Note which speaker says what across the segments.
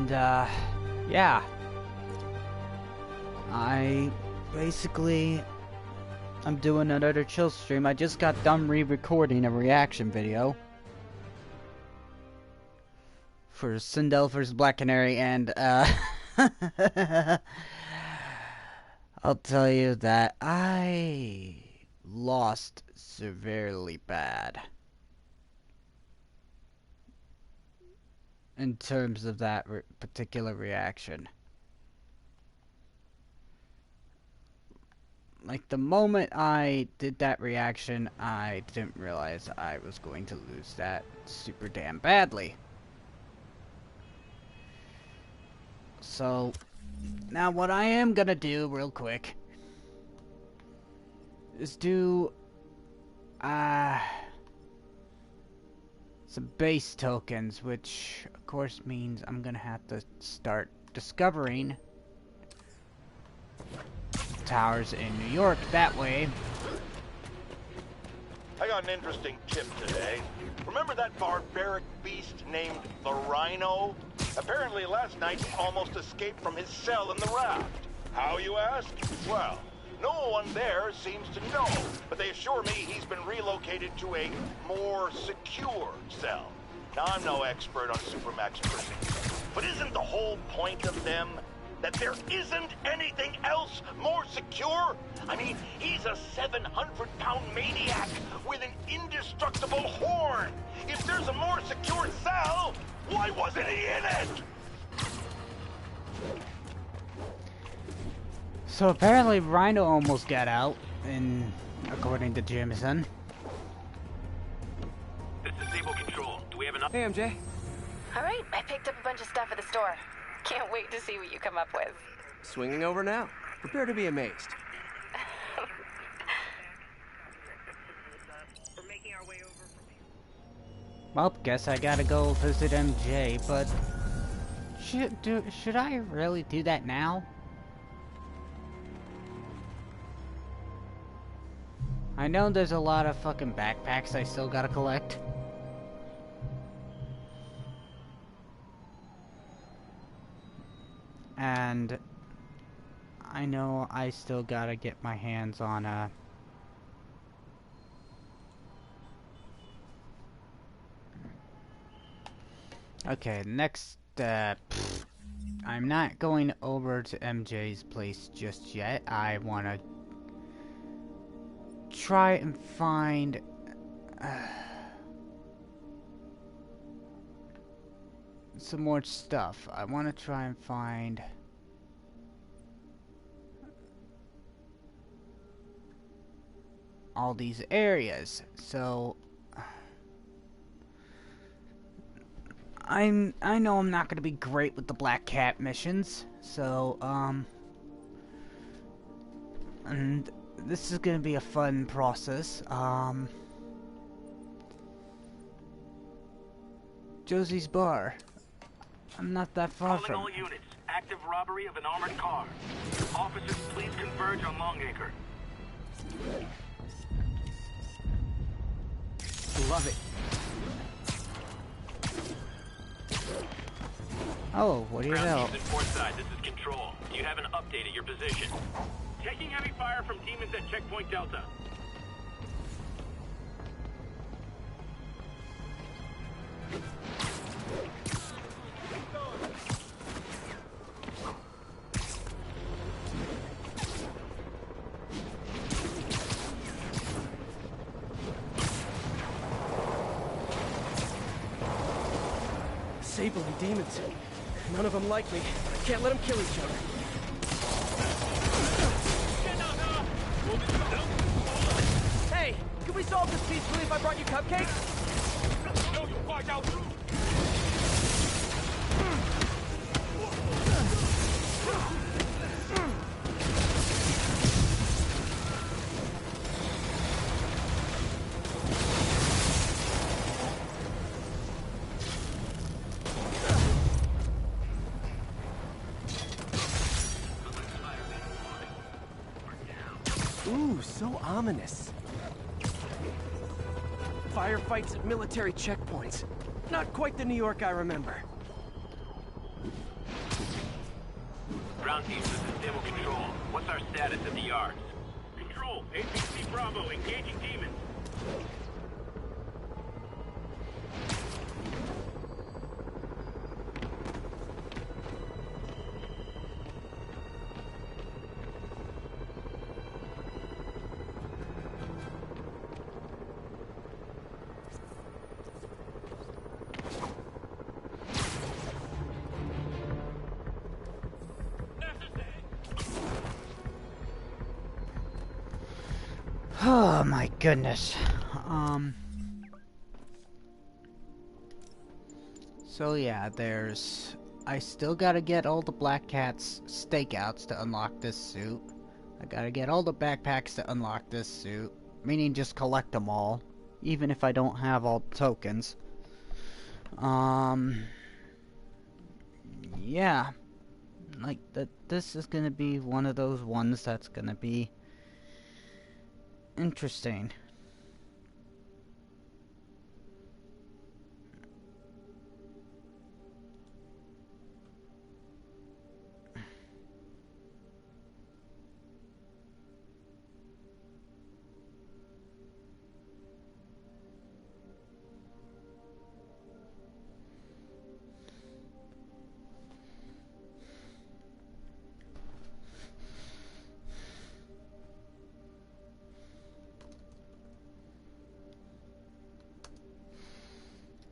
Speaker 1: And, yeah. I'm doing another chill stream. I just got done re-recording a reaction video for Sindel vs. Black Canary, and, I'll tell you that I lost severely bad in terms of that particular reaction. Like, the moment I did that reaction, I didn't realize I was going to lose that super damn badly. So, now what I am gonna do real quick is do some base tokens, which of course means I'm gonna have to start discovering towers in New York that way.
Speaker 2: I got an interesting tip today. Remember that barbaric beast named the Rhino? Apparently last night he almost escaped from his cell in the raft. How, you ask? Well, no one there seems to know, but they assure me he's been relocated to a more secure cell. Now, I'm no expert on Supermax prisons, but isn't the whole point of them that there isn't anything else more secure? I mean, he's a 700-pound maniac with an indestructible horn. If there's a more secure cell, why wasn't he in it?
Speaker 1: So apparently Rhino almost got out, and according to Jameson.
Speaker 3: This is Sable Control. Do we have enough?
Speaker 4: Hey, MJ.
Speaker 5: All right, I picked up a bunch of stuff at the store. Can't wait to see what you come up with.
Speaker 4: Swinging over now. Prepare to be amazed.
Speaker 3: We're making our way over from...
Speaker 1: Well, guess I gotta go visit MJ, but should I really do that now? I know there's a lot of fucking backpacks I still gotta collect. And I know I still gotta get my hands on a okay, next I'm not going over to MJ's place just yet. I wanna try and find some more stuff. I want to try and find all these areas. So I know I'm not going to be great with the Black Cat missions. So and this is going to be a fun process. Josie's Bar. I'm not that far from.
Speaker 3: Calling all units. Active robbery of an armored car. Officers, please converge on Longacre.
Speaker 4: Love it.
Speaker 1: Oh, what do you know?
Speaker 3: Ground teams at Portside, this is Control. You haven't updated your position. Taking heavy fire from demons at Checkpoint Delta.
Speaker 4: Sable and demons. None of them like me. I can't let them kill each other. Hey, can we solve this peacefully if I brought you cupcakes? Ooh, so ominous. Firefights at military checkpoints. Not quite the New York I remember.
Speaker 3: Ground team, this is Demo Control. What's our status at the yards? Control, APC Bravo, engaging demons.
Speaker 1: Oh my goodness. So yeah, I still gotta get all the Black Cat's stakeouts to unlock this suit. I gotta get all the backpacks to unlock this suit. Meaning just collect them all. Even if I don't have all the tokens. Yeah. Like, this is gonna be one of those ones that's gonna be interesting.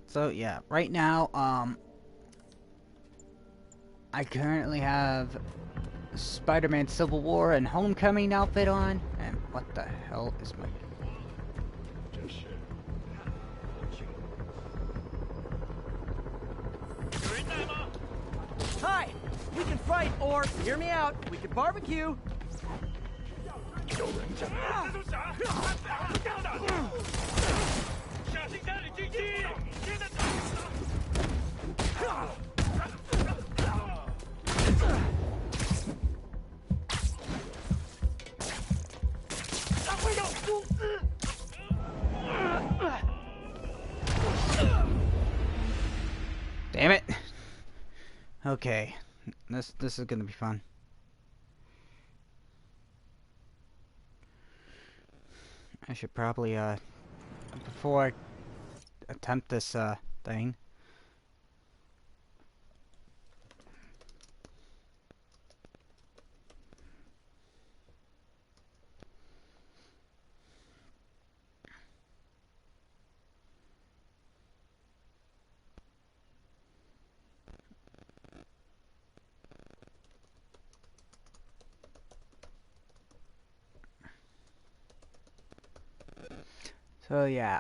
Speaker 1: So yeah, right now, I currently have Spider-Man Civil War and Homecoming outfit on, and what the hell is my...
Speaker 4: Hi! We can fight, or, hear me out, we can barbecue!
Speaker 1: Damn it! Okay, this is gonna be fun. I should probably before I attempt this thing. So yeah,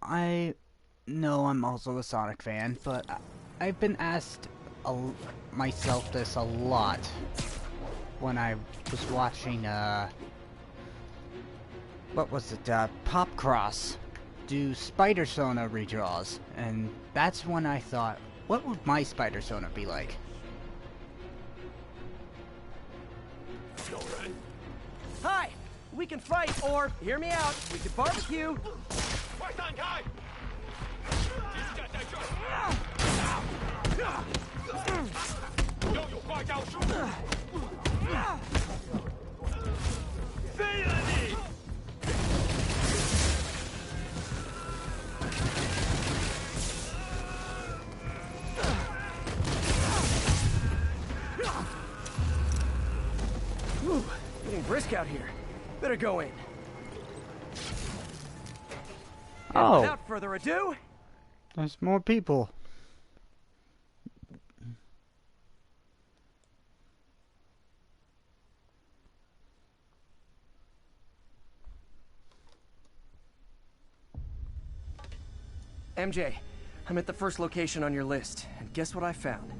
Speaker 1: I know I'm also a Sonic fan, but I've been asked myself this a lot when I was watching, what was it, Pop Cross do Spider Sona redraws, and that's when I thought, what would my Spider Sona be like?
Speaker 4: Hi! We can fight, or, hear me out, we can barbecue! Whew, getting brisk out here. Better go in.
Speaker 1: Oh,
Speaker 4: Without further ado,
Speaker 1: there's more people.
Speaker 4: MJ, I'm at the first location on your list, and guess what I found?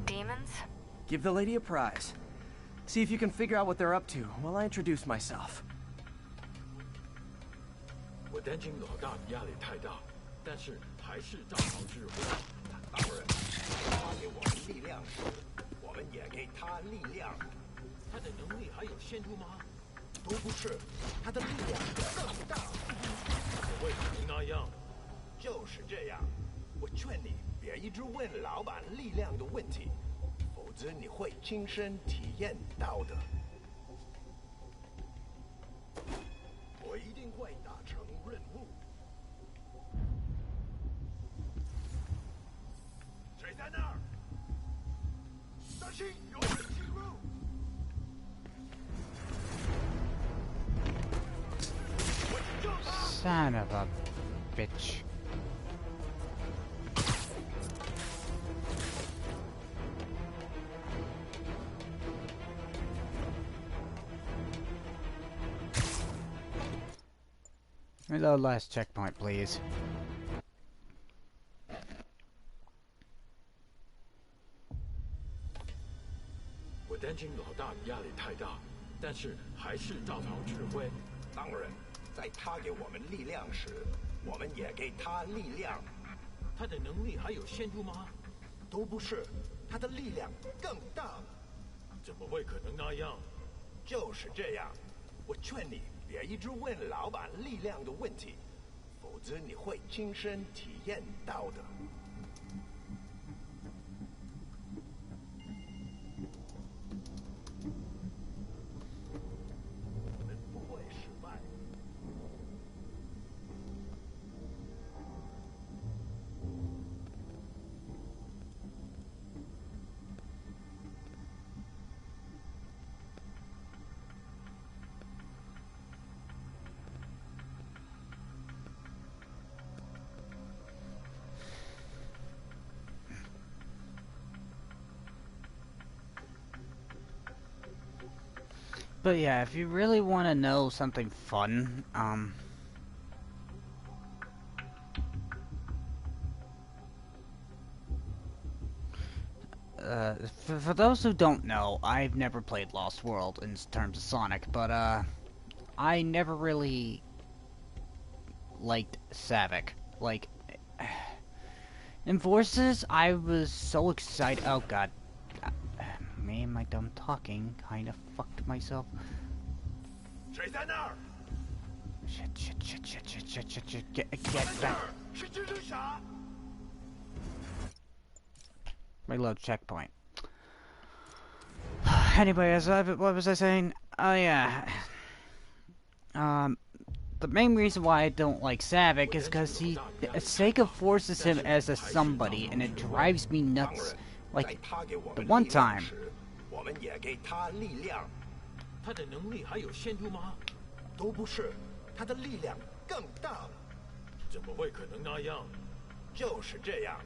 Speaker 5: Demons?
Speaker 4: Give the lady a prize. See if you can figure out what they're up to while I introduce myself.
Speaker 6: 我担心老大压力太大，但是还是照常之后，当然。给我们力量时，我们也给他力量。
Speaker 3: 他的能力还有限度吗？
Speaker 6: 都不是，他的力量更大。
Speaker 3: 为什么那样？
Speaker 6: 就是这样，我劝你别一直问老板力量的问题，否则你会亲身体验到的。我一定会达成任务。谁在那儿？当心，有人进入！
Speaker 1: Son of a bitch. Reload last checkpoint, please.
Speaker 3: 我担心老大压力太大，但是还是照常指挥。
Speaker 6: 当然，在他给我们力量时，我们也给他力量。
Speaker 3: 他的能力还有限度吗？
Speaker 6: 都不是，他的力量更大。
Speaker 3: 怎么会可能那样？
Speaker 6: 就是这样，我劝你别一直问老板力量的问题，否则你会亲身体验到的。
Speaker 1: But yeah, if you really want to know something fun, for those who don't know, I've never played Lost World in terms of Sonic, but I never really liked Savik. Like, in Forces, I was so excited. Oh god. Me and my dumb talking kind of fucked myself. Shit, get back. Reload checkpoint. Anyway, what was I saying? Oh yeah. The main reason why I don't like Savik is because Sega forces him as a somebody, and it drives me nuts. Like, the one time.
Speaker 6: 我们也给他力量。
Speaker 3: 他的能力还有限度吗？
Speaker 6: 都不是，他的力量更大。
Speaker 3: 怎么会可能那样？
Speaker 6: 就是这样，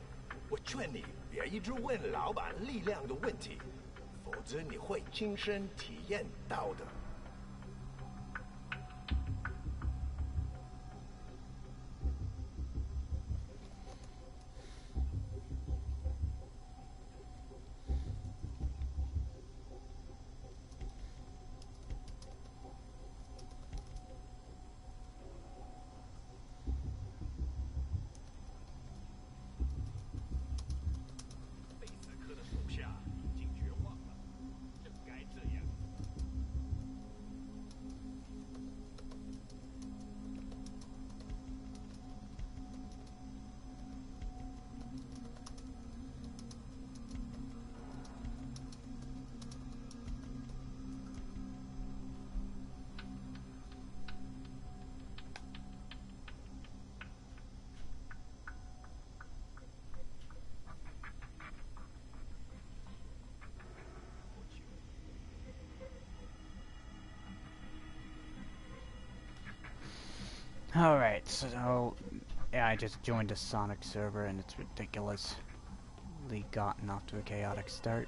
Speaker 6: 我劝你别一直问老板力量的问题，否则你会亲身体验到的。
Speaker 1: Alright, so yeah, I just joined a Sonic server and it's ridiculously gotten off to a chaotic start.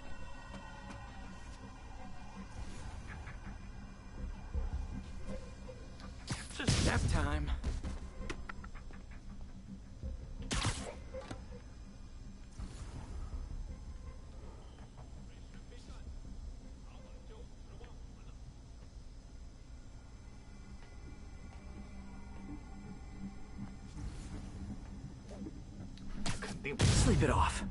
Speaker 4: Just nap time. Sleep it off.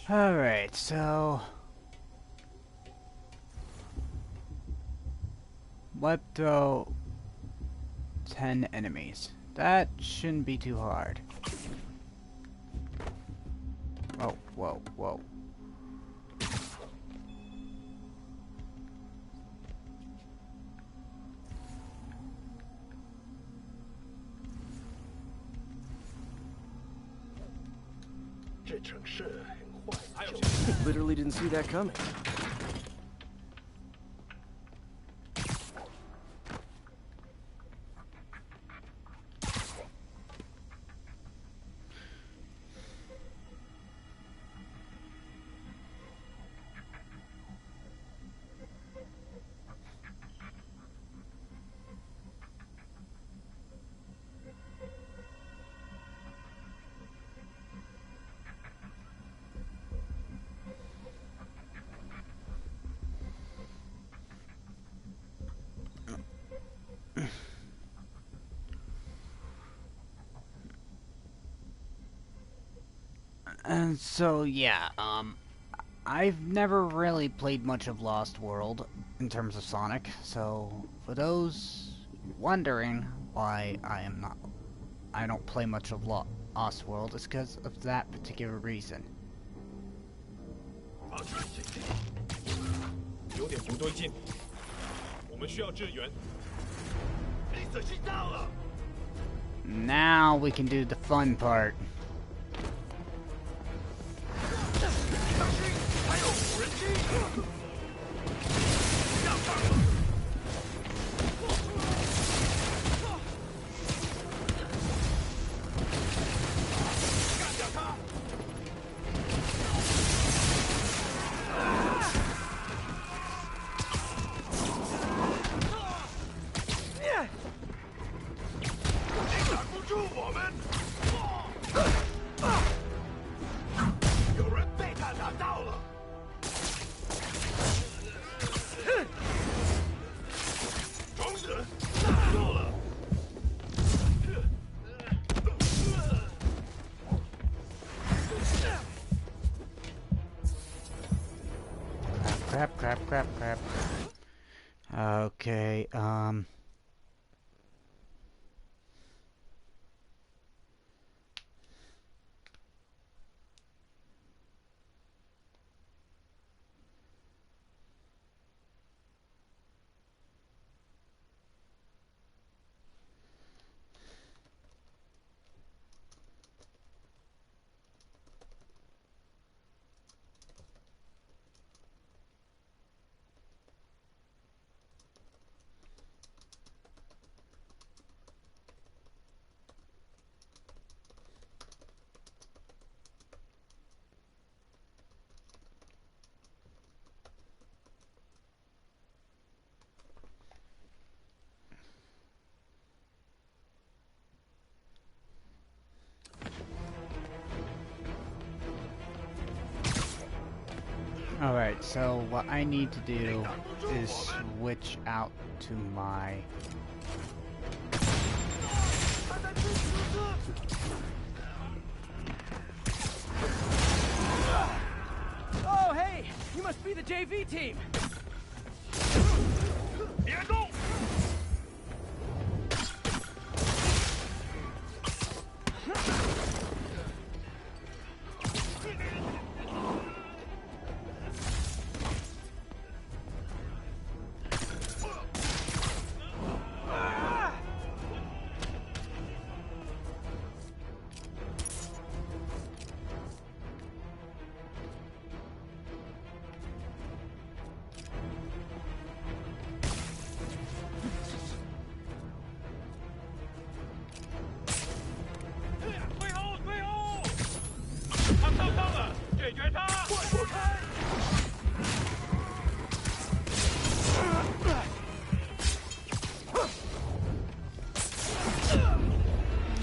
Speaker 1: Alright, so... Web throw 10 enemies. That shouldn't be too hard. Oh, whoa, whoa.
Speaker 4: Literally didn't see that coming. And so, yeah, I've never really played much of Lost World in terms of Sonic, so for those wondering why I don't play much of Lost World, it's because of that particular reason.
Speaker 6: 有点不对劲，我们需要支援。你仔细到了。
Speaker 1: Now we can do the fun part.
Speaker 6: 还有无人机。下放了。干掉他！
Speaker 1: Crap. Okay, alright, so what I need to do is switch out to my...
Speaker 4: Oh, hey! You must be the JV team!
Speaker 6: 别动！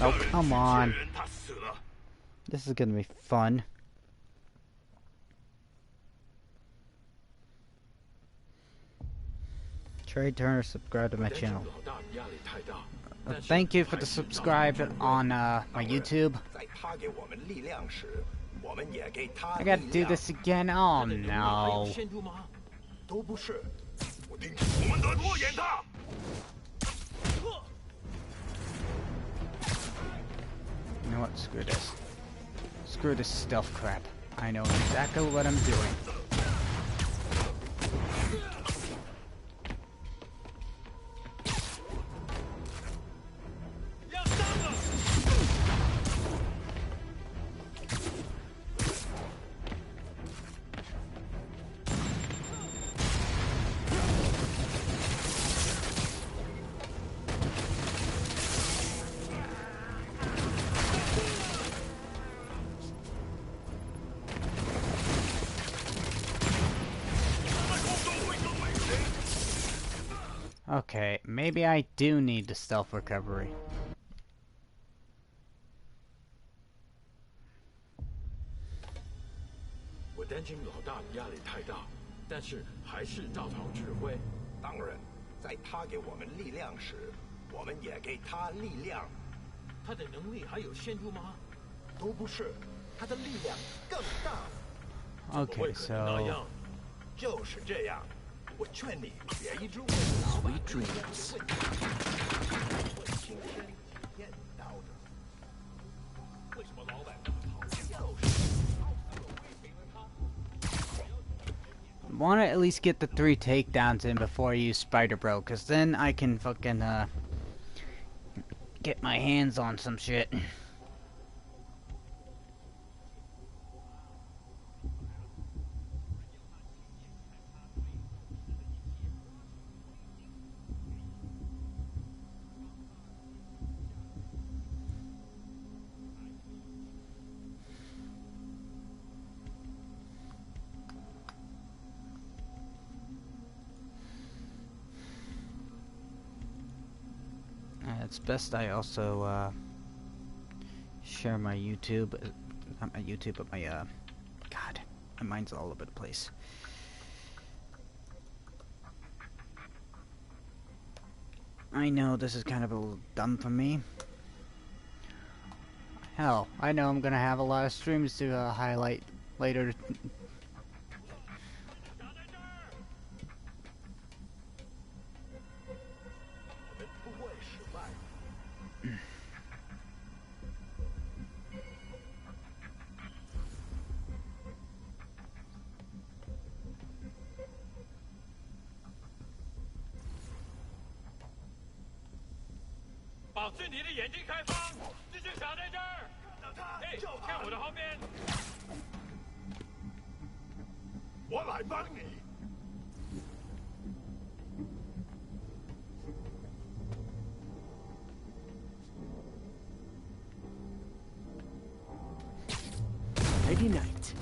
Speaker 1: Oh, come on. This is gonna be fun. Trey Turner, subscribe to my channel. Thank you for the subscribe on my YouTube.
Speaker 6: 在他给我们力量时，我们也给他
Speaker 1: I
Speaker 6: 力
Speaker 1: gotta do
Speaker 6: 量。
Speaker 1: this again. Oh
Speaker 3: 他的能力还有
Speaker 1: no.
Speaker 3: 限度吗？
Speaker 6: 都不是。我定。
Speaker 3: 我们得拖延他。
Speaker 1: You know what? Screw this. Screw this stealth crap. I know exactly what I'm doing. Okay, maybe I do need the stealth recovery.
Speaker 3: 我担心老大压力太大，但是还是照常指挥。
Speaker 6: 当然，在他给我们力量时，我们也给他力量。
Speaker 3: 他的能力还有限度吗？
Speaker 6: 都不是，他的力量更大。
Speaker 1: Okay,
Speaker 3: 那
Speaker 1: so
Speaker 3: 样，
Speaker 6: 就是这样。我劝你别一直问老板力量的问题，会亲身体验到的。为什么老板那么讨厌？就是我威胁了他。
Speaker 1: want to at least get the 3 takedowns in before I use Spider Bro, cause then I can fucking get my hands on some shit. It's best I also share my YouTube, not my YouTube, but my God, my mind's all over the place. I know this is kind of a little dumb for me. Hell, I know I'm gonna have a lot of streams to highlight later.
Speaker 7: Friday night.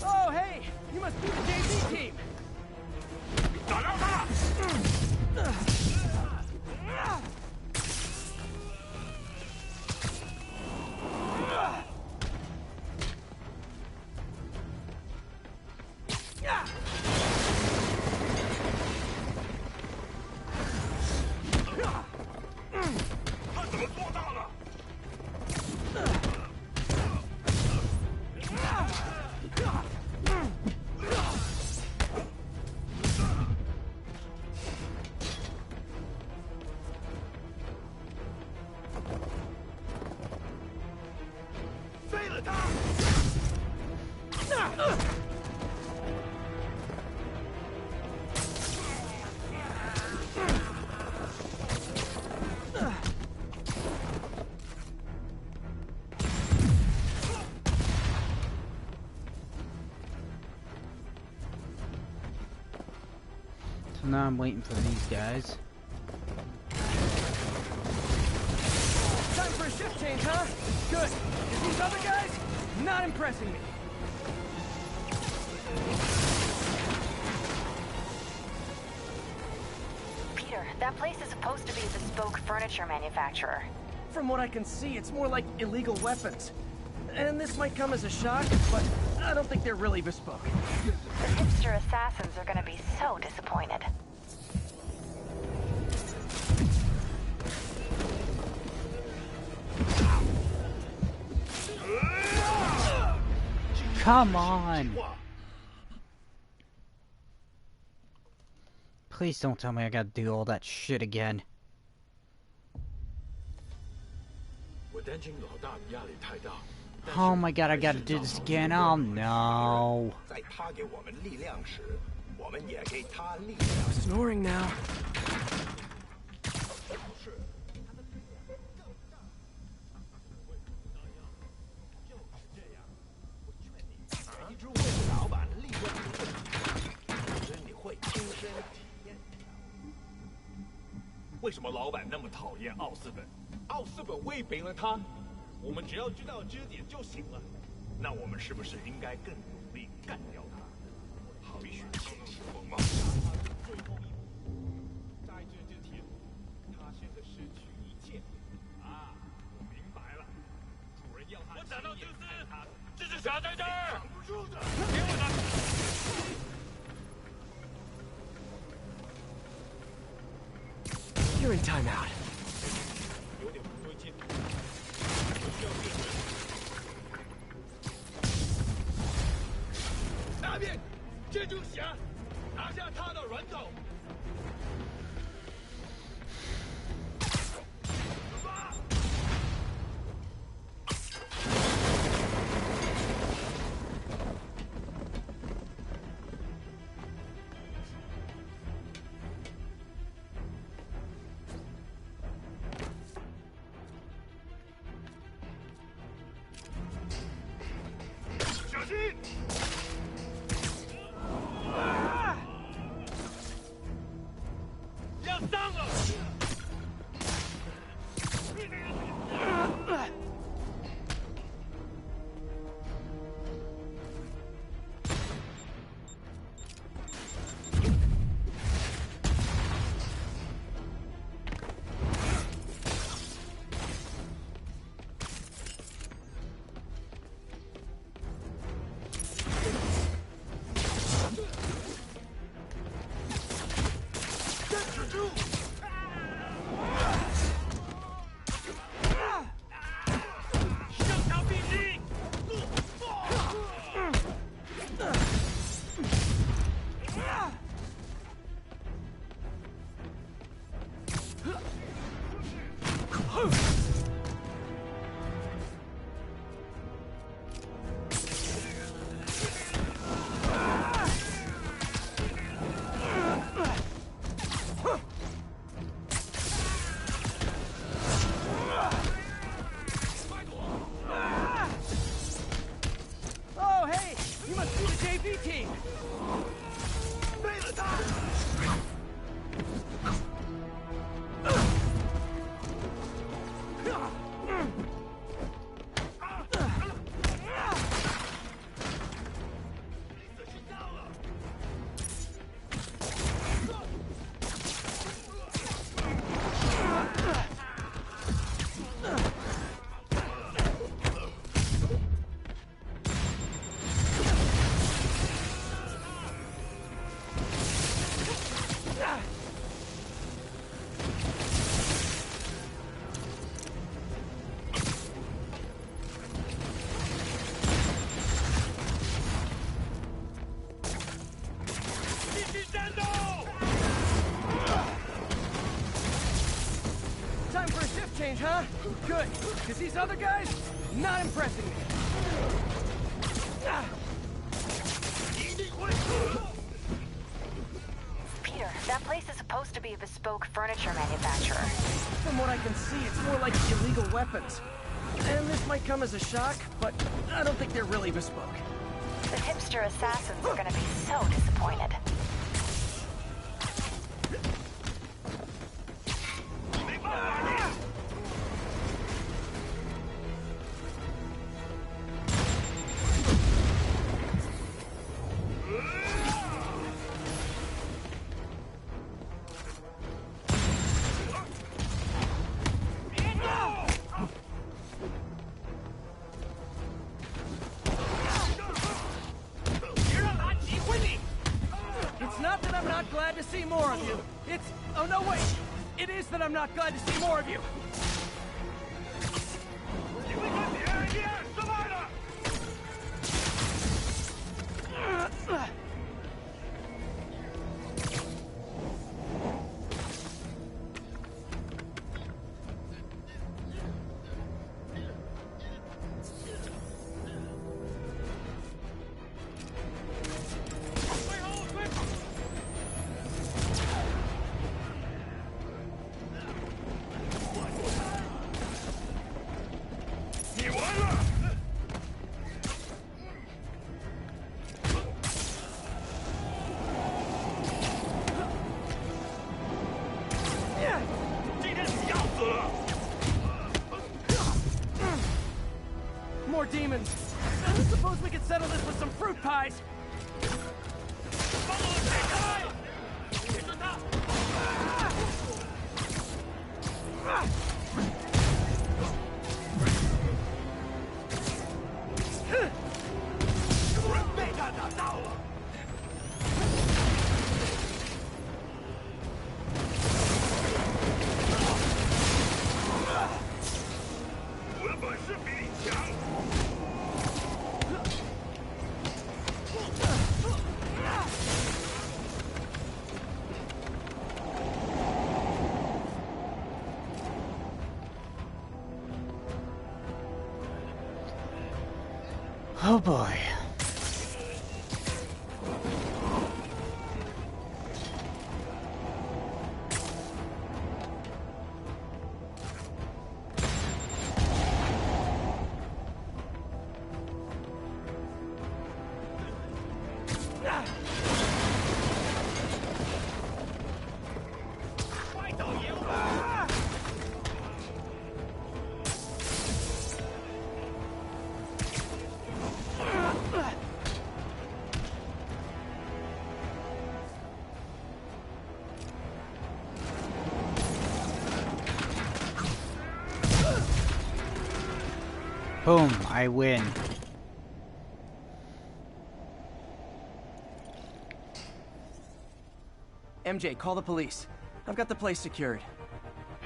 Speaker 7: Oh, hey! You must be the JV team!
Speaker 3: 打到他！ 他怎么做到了？
Speaker 1: Now I'm waiting for these guys.
Speaker 7: Time for a shift change, huh? Good. 'Cause these other guys, not impressing me.
Speaker 5: Peter, that place is supposed to be a bespoke furniture manufacturer.
Speaker 7: From what I can see, it's more like illegal weapons. And this might come as a shock, but I don't think they're really bespoke.
Speaker 5: The hipster assassins are gonna be so disappointed.
Speaker 1: Come on! Please don't tell me I gotta do all that shit again.
Speaker 6: 我担心老大压力太大。
Speaker 1: Oh my god, I gotta do this again. Oh no.
Speaker 6: 在他给我们力量时，我们也给他力量。
Speaker 7: Snoring now.
Speaker 6: 老板力量不会，只是你会亲身体验。为什么老板那么讨厌奥斯本？奥斯本威胁了他，我们只要知道支点就行了。那我们是不是应该更努力干掉他？好一血清醒锋芒。最后一步，在这之前，他现在失去一切。啊，我明白了，主人要他。我找到蛛丝，这是傻在这儿。挡不住的，给我的。
Speaker 7: You're in timeout.
Speaker 6: 有点不对劲，我需要变人。那边，蜘蛛侠，拿下他的人头。小心！要脏了！Oh,
Speaker 7: hey! You must be the JV team!
Speaker 6: 背了他！
Speaker 7: Time for a shift change, huh? Good, because these other guys, not impressing me.
Speaker 5: Peter, that place is supposed to be a bespoke furniture manufacturer.
Speaker 7: From what I can see, it's more like illegal weapons. And this might come as a shock, but I don't think they're really bespoke.
Speaker 5: The hipster assassins are gonna be so disappointed.
Speaker 7: not glad to see more of you. It's... Oh, no, wait. It is that I'm not glad to see more of you. More demons. I suppose we could settle this with some fruit pies.
Speaker 1: Oh boy. Boom, I win.
Speaker 7: MJ, call the police. I've got the place secured.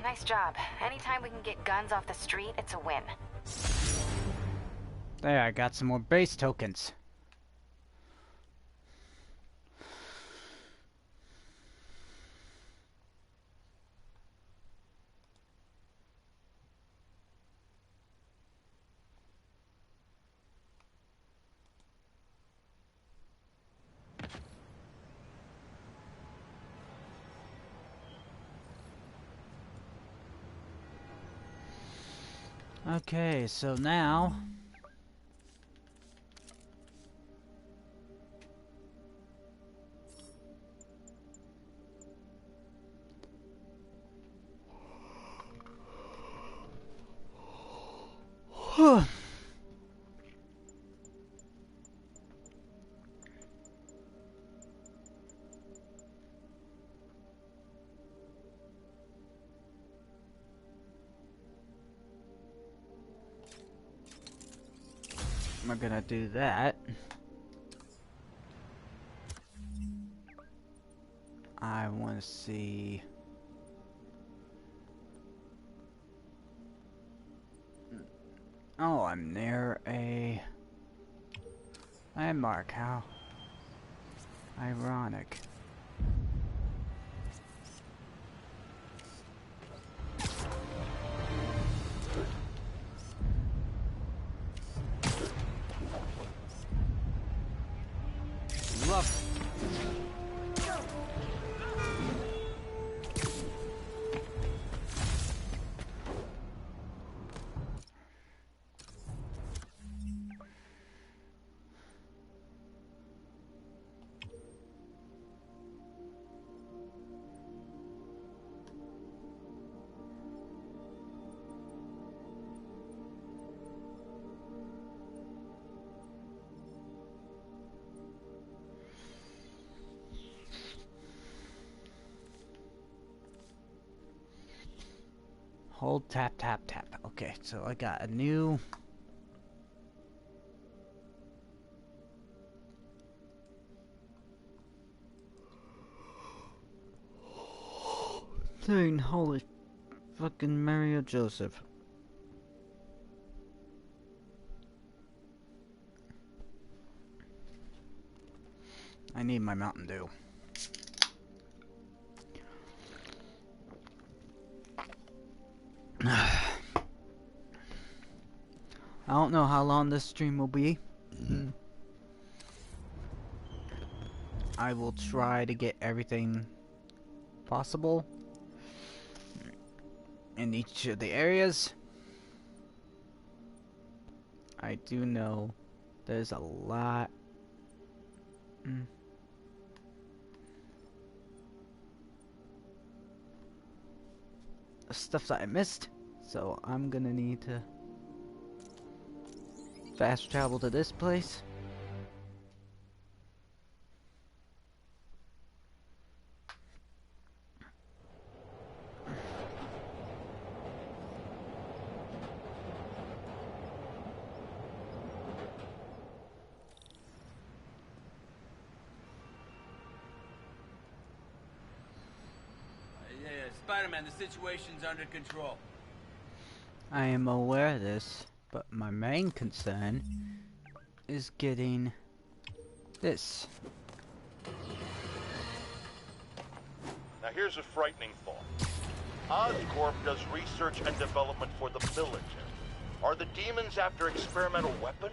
Speaker 5: Nice job. Anytime we can get guns off the street, it's a win.
Speaker 1: There, I got some more base tokens. Okay, so now we're gonna do that. I want to see. Oh, I'm near a landmark. How ironic. Love. Hold, tap, tap, tap. Okay, so I got a new... insane. Holy fucking Mario Joseph. I need my Mountain Dew. I don't know how long this stream will be. I will try to get everything possible in each of the areas. I do know there's a lot of stuff that I missed, so I'm gonna need to fast travel to this place.
Speaker 8: Spider-Man, the situation's under control.
Speaker 1: I am aware of this, but my main concern is getting this.
Speaker 2: Now here's a frightening thought. Oscorp does research and development for the military. Are the demons after experimental weapons?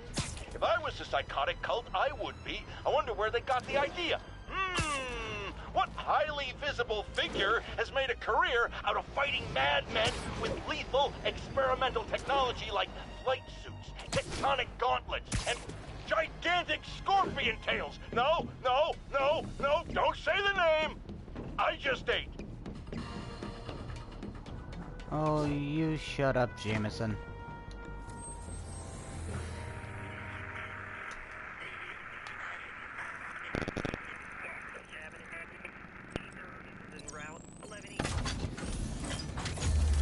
Speaker 2: If I was a psychotic cult, I would be. I wonder where they got the idea. What highly visible figure has made a career out of fighting madmen with lethal experimental technology like flight suits, tectonic gauntlets, and gigantic scorpion tails? No, no, no, no, don't say the name! I just ate.
Speaker 1: Oh, you shut up, Jameson.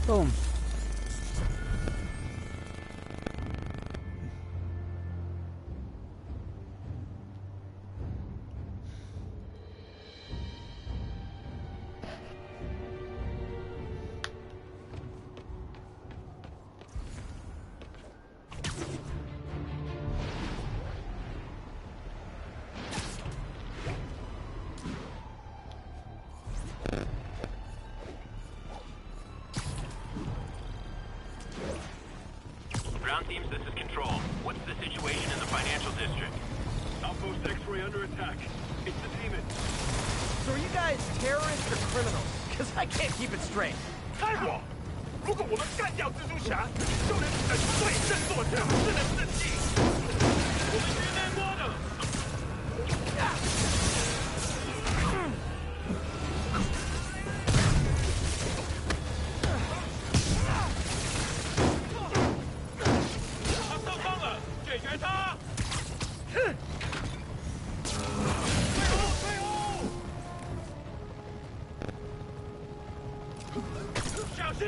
Speaker 1: Boom.
Speaker 3: Ground teams, this is Control. What's the situation in the financial district?
Speaker 6: Outpost X-ray under attack. It's the demon.
Speaker 7: So are you guys terrorists or criminals? Because I can't keep it straight.
Speaker 6: 开火！如果我们干掉蜘蛛侠，就能对阵作战，是能胜利。我们鱼内摸的。他受伤了，解决他。哼！退后，退后！小心！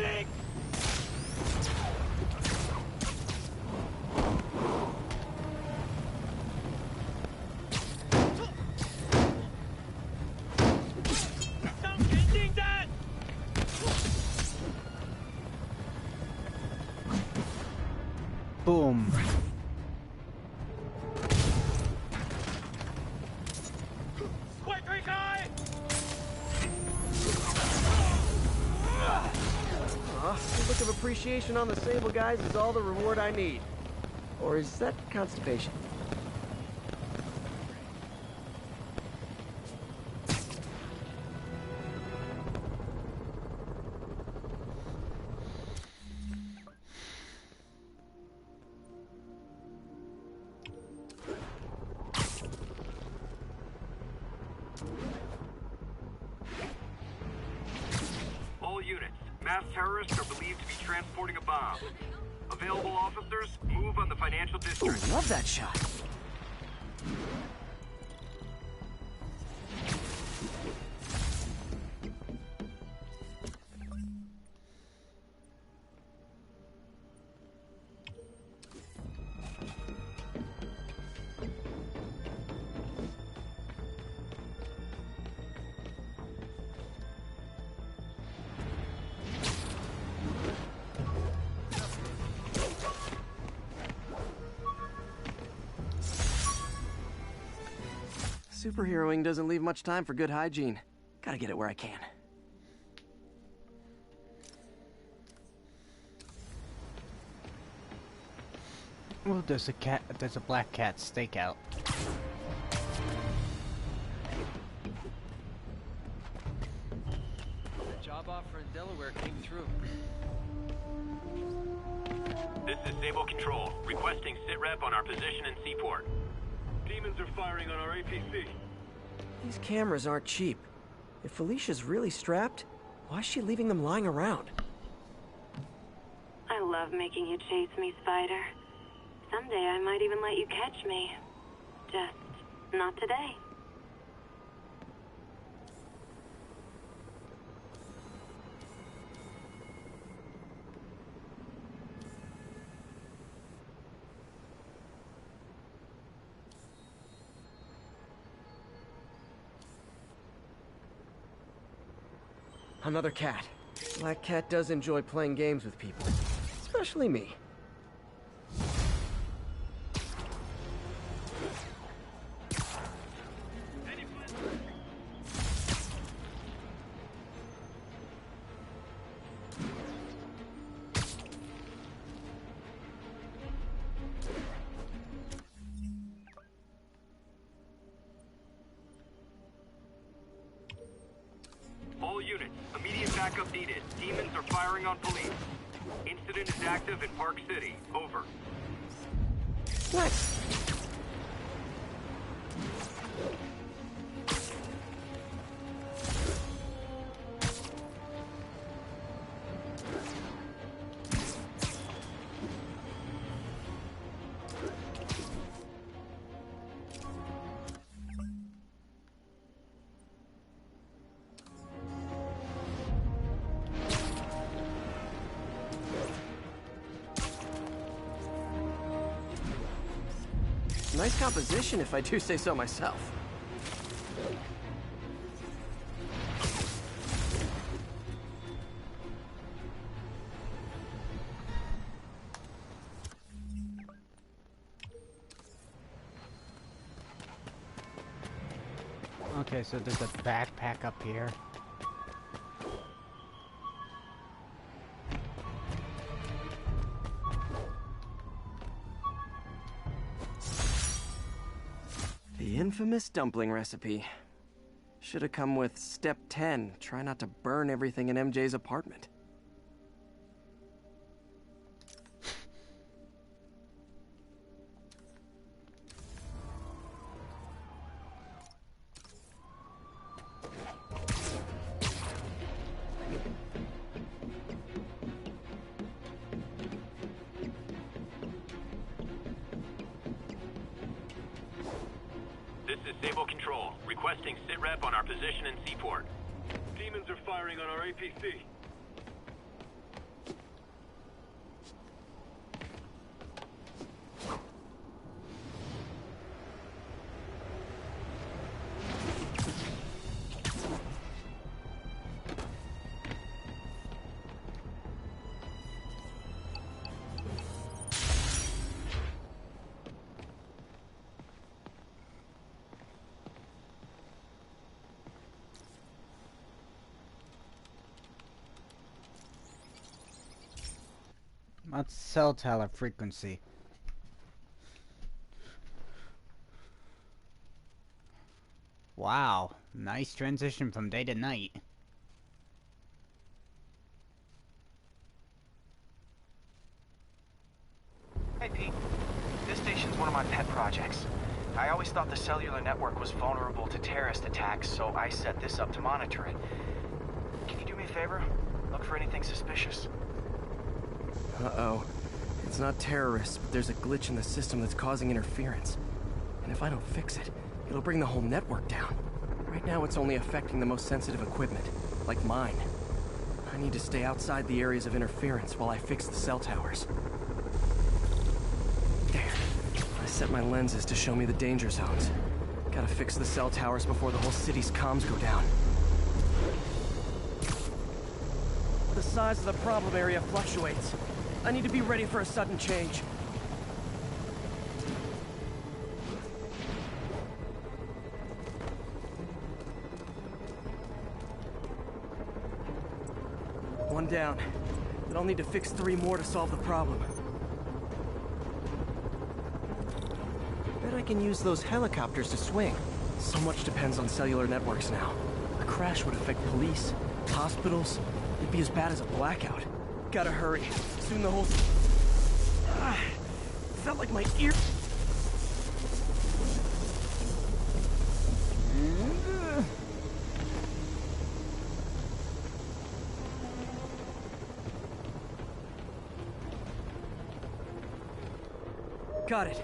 Speaker 1: Boom.
Speaker 7: A look of appreciation on the Sable guys is all the reward I need. Or is that constipation?
Speaker 3: All units, mass terrorists are believed to be transporting a bomb. Available officers, move on the financial
Speaker 7: Ooh,
Speaker 3: district.
Speaker 7: love that shot. Superheroing doesn't leave much time for good hygiene. Gotta get it where I can.
Speaker 1: Oh, there's a black cat stakeout.
Speaker 9: The job offer in Delaware came through.
Speaker 3: This is Sable Control, requesting sitrep on our position in Seaport.
Speaker 6: Demons are firing on our APC.
Speaker 7: These cameras aren't cheap. If Felicia's really strapped, why is she leaving them lying around?
Speaker 5: I love making you chase me, Spider. Someday I might even let you catch me. Just not today.
Speaker 7: Another cat. Black Cat does enjoy playing games with people. Especially me.
Speaker 3: All units, immediate backup needed. Demons are firing on police. Incident is active in Park City. Over.
Speaker 7: What? Nice composition, if I do say so myself.
Speaker 1: Okay, so there's a backpack up here.
Speaker 7: The infamous dumpling recipe. Should have come with step 10. Try not to burn everything in MJ's apartment.
Speaker 3: This is Sable Control, requesting sitrep on our position in Seaport.
Speaker 6: Demons are firing on our APC.
Speaker 1: That's cell tower frequency. Wow, nice transition from day to night.
Speaker 10: Hey Pete, this station's one of my pet projects. I always thought the cellular network was vulnerable to terrorist attacks, so I set this up to monitor it. Can you do me a favor? Look for anything suspicious.
Speaker 7: Uh-oh. It's not terrorists, but there's a glitch in the system that's causing interference. And if I don't fix it, it'll bring the whole network down. Right now it's only affecting the most sensitive equipment, like mine. I need to stay outside the areas of interference while I fix the cell towers. There. I set my lenses to show me the danger zones. Gotta fix the cell towers before the whole city's comms go down. The size of the problem area fluctuates. I need to be ready for a sudden change. One down. But I'll need to fix 3 more to solve the problem. Bet I can use those helicopters to swing. So much depends on cellular networks now. A crash would affect police, hospitals. It'd be as bad as a blackout. Gotta hurry. Soon the whole... felt like my ear... Got it.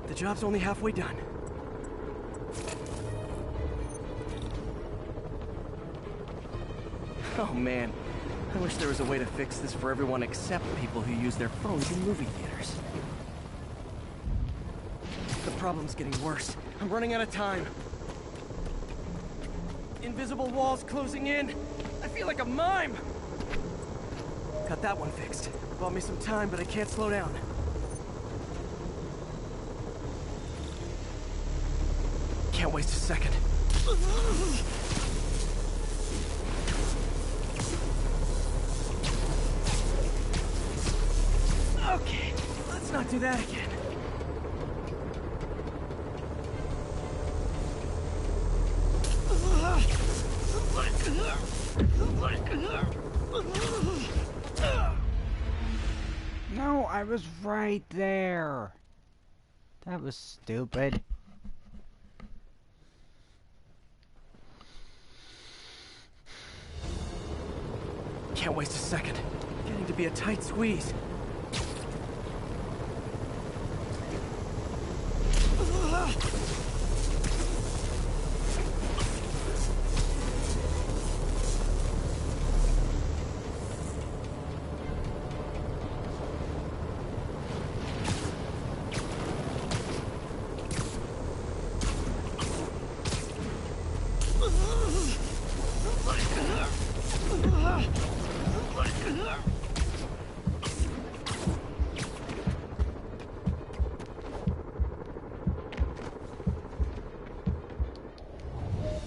Speaker 7: The job's only halfway done. Oh man, I wish there was a way to fix this for everyone except people who use their phones in movie theaters. The problem's getting worse. I'm running out of time. Invisible walls closing in. I feel like a mime. Got that one fixed. Bought me some time, but I can't slow down. Can't waste a second. Okay, let's not do that again.
Speaker 1: No, I was right there. That was stupid.
Speaker 7: Can't waste a second. Getting to be a tight squeeze.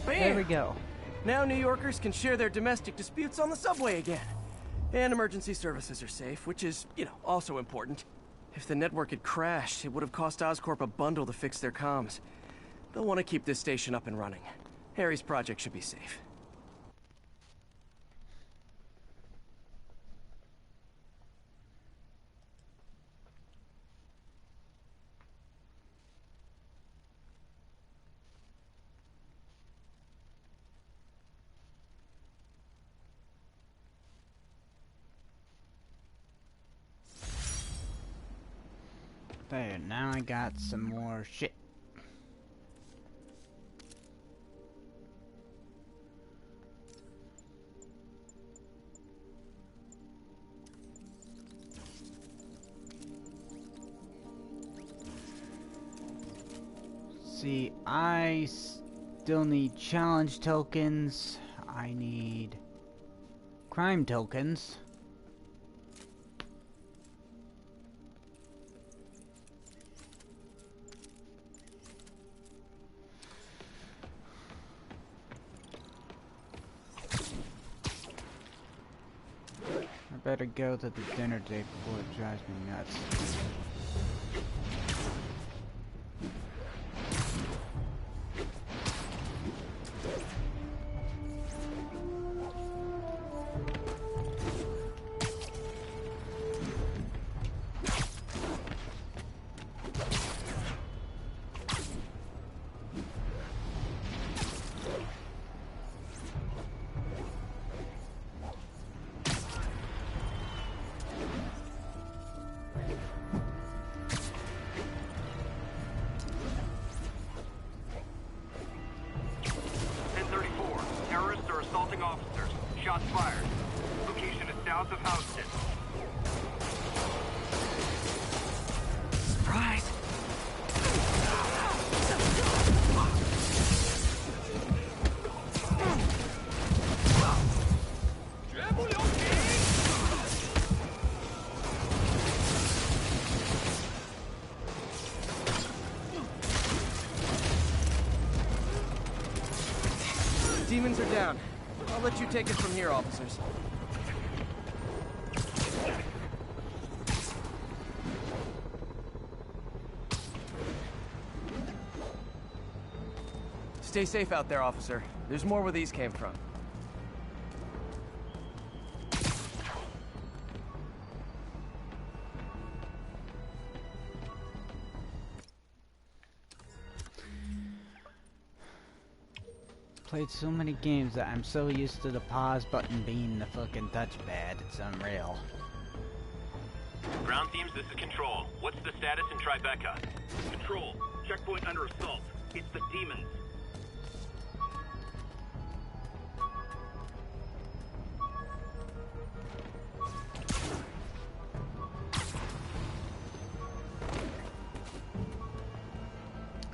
Speaker 1: There we go.
Speaker 7: Now New Yorkers can share their domestic disputes on the subway again. And emergency services are safe, which is, also important. If the network had crashed, it would have cost Oscorp a bundle to fix their comms. They'll want to keep this station up and running. Harry's project should be safe.
Speaker 1: There, now I got some more shit. See, I still need challenge tokens. I need crime tokens. I better go to the dinner date before it drives me nuts.
Speaker 3: Officers. Shots fired. Location is south of Houston.
Speaker 7: Surprise! Demons are down. I'll let you take it from here, officers. Stay safe out there, officer. There's more where these came from.
Speaker 1: Played so many games that I'm so used to the pause button being the fucking touchpad, it's unreal.
Speaker 3: Ground teams, this is Control. What's the status in Tribeca?
Speaker 11: Control, checkpoint under assault. It's the demons.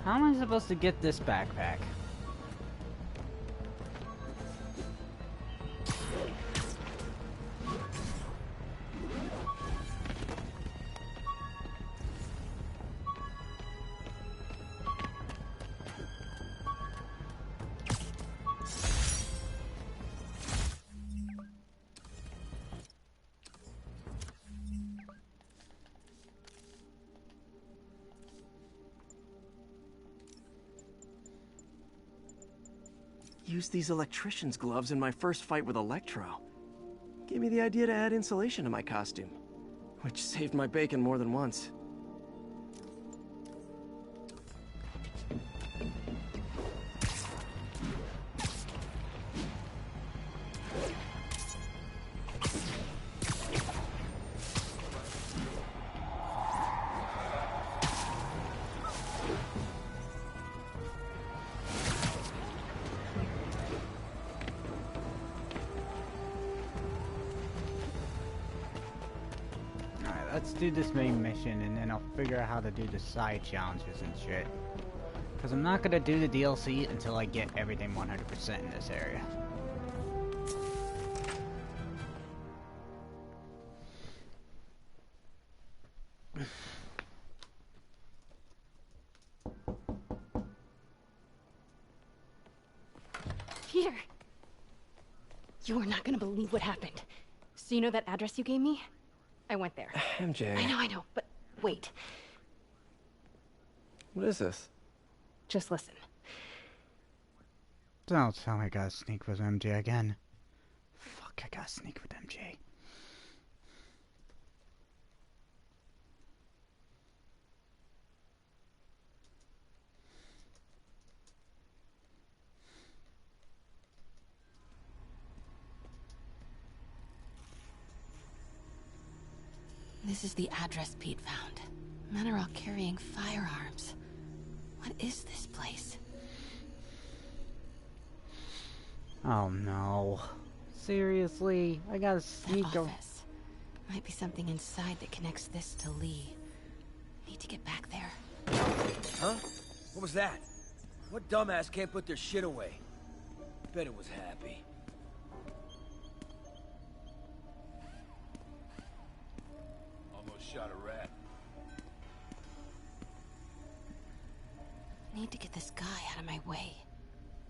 Speaker 1: How am I supposed to get this backpack?
Speaker 7: Used these electrician's gloves in my first fight with Electro. Gave me the idea to add insulation to my costume, which saved my bacon more than once.
Speaker 1: Let's do this main mission and then I'll figure out how to do the side challenges and shit. Because I'm not going to do the DLC until I get everything 100% in this area.
Speaker 12: Here! You are not going to believe what happened. So you know that address you gave me? I went there.
Speaker 7: MJ.
Speaker 12: I know, but wait.
Speaker 7: What is this?
Speaker 12: Just listen.
Speaker 1: Don't tell me I gotta sneak with MJ again. Fuck, I gotta sneak with MJ.
Speaker 13: This is the address Pete found. Men are all carrying firearms. What is this place?
Speaker 1: Oh no. Seriously? I gotta sneak
Speaker 13: The office. Might be something inside that connects this to Lee. Need to get back there.
Speaker 8: Huh? What was that? What dumbass can't put their shit away? Bet it was Happy. Almost shot a rat.
Speaker 13: Need to get this guy out of my way.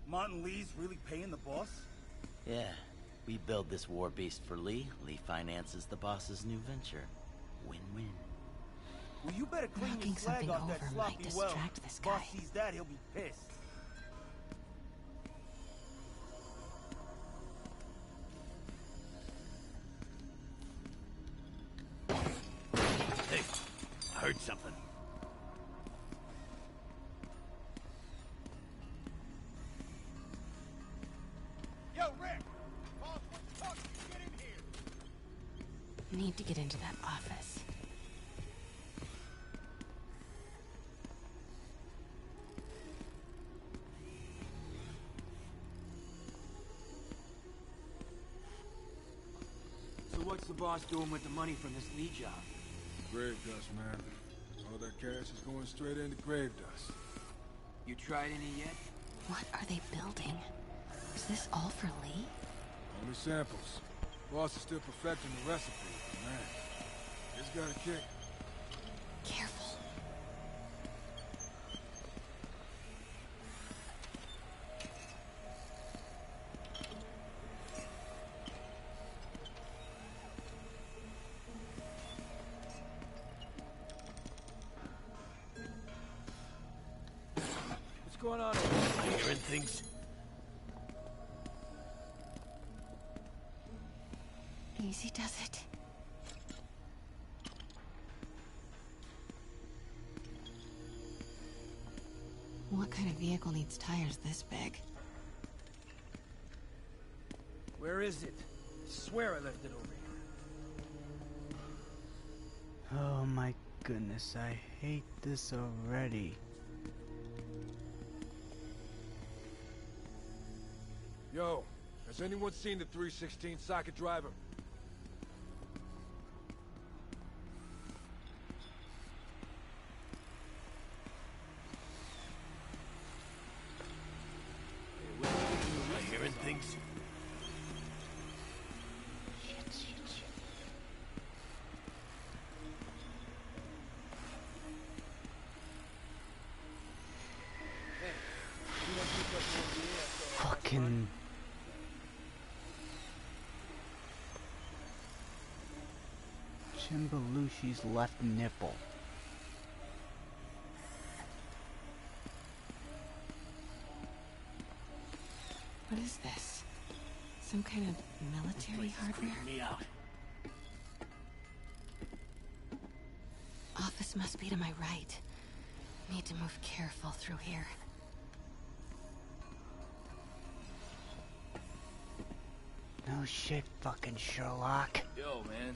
Speaker 11: Martin Lee's really paying the boss?
Speaker 14: Yeah. We build this war beast for Lee. Lee finances the boss's new venture. Win-win.
Speaker 11: Well, you better clean
Speaker 13: Knocking
Speaker 11: your slag
Speaker 13: something
Speaker 11: off that
Speaker 13: over
Speaker 11: sloppy
Speaker 13: might
Speaker 11: well.
Speaker 13: distract this
Speaker 11: Boss
Speaker 13: guy.
Speaker 11: sees that, he'll be pissed.
Speaker 8: Hey, I heard something.
Speaker 11: Yo, Rick! Boss wants to talk to you. Get in here.
Speaker 13: Need to get into that office.
Speaker 8: So what's the boss doing with the money from this Lee job?
Speaker 15: Grave dust, man. All that cash is going straight into grave dust.
Speaker 8: You tried any yet?
Speaker 13: What are they building? Is this all for Lee?
Speaker 15: Only samples. Boss is still perfecting the recipe, man. It's got a kick.
Speaker 13: Careful.
Speaker 8: What's going on over there?
Speaker 14: You're in
Speaker 6: things?
Speaker 13: Easy does it. What kind of vehicle needs tires this big?
Speaker 8: Where is it? I swear I left it over here.
Speaker 1: Oh my goodness, I hate this already.
Speaker 15: Yo, has anyone seen the 316 socket driver?
Speaker 6: Am I hearing things?
Speaker 1: Fucking... Chimbalushi's left nipple.
Speaker 13: What is this? Some kind of military hardware?
Speaker 6: Me out.
Speaker 13: Office must be to my right. Need to move careful through here.
Speaker 1: No shit, fucking Sherlock.
Speaker 9: Yo, man.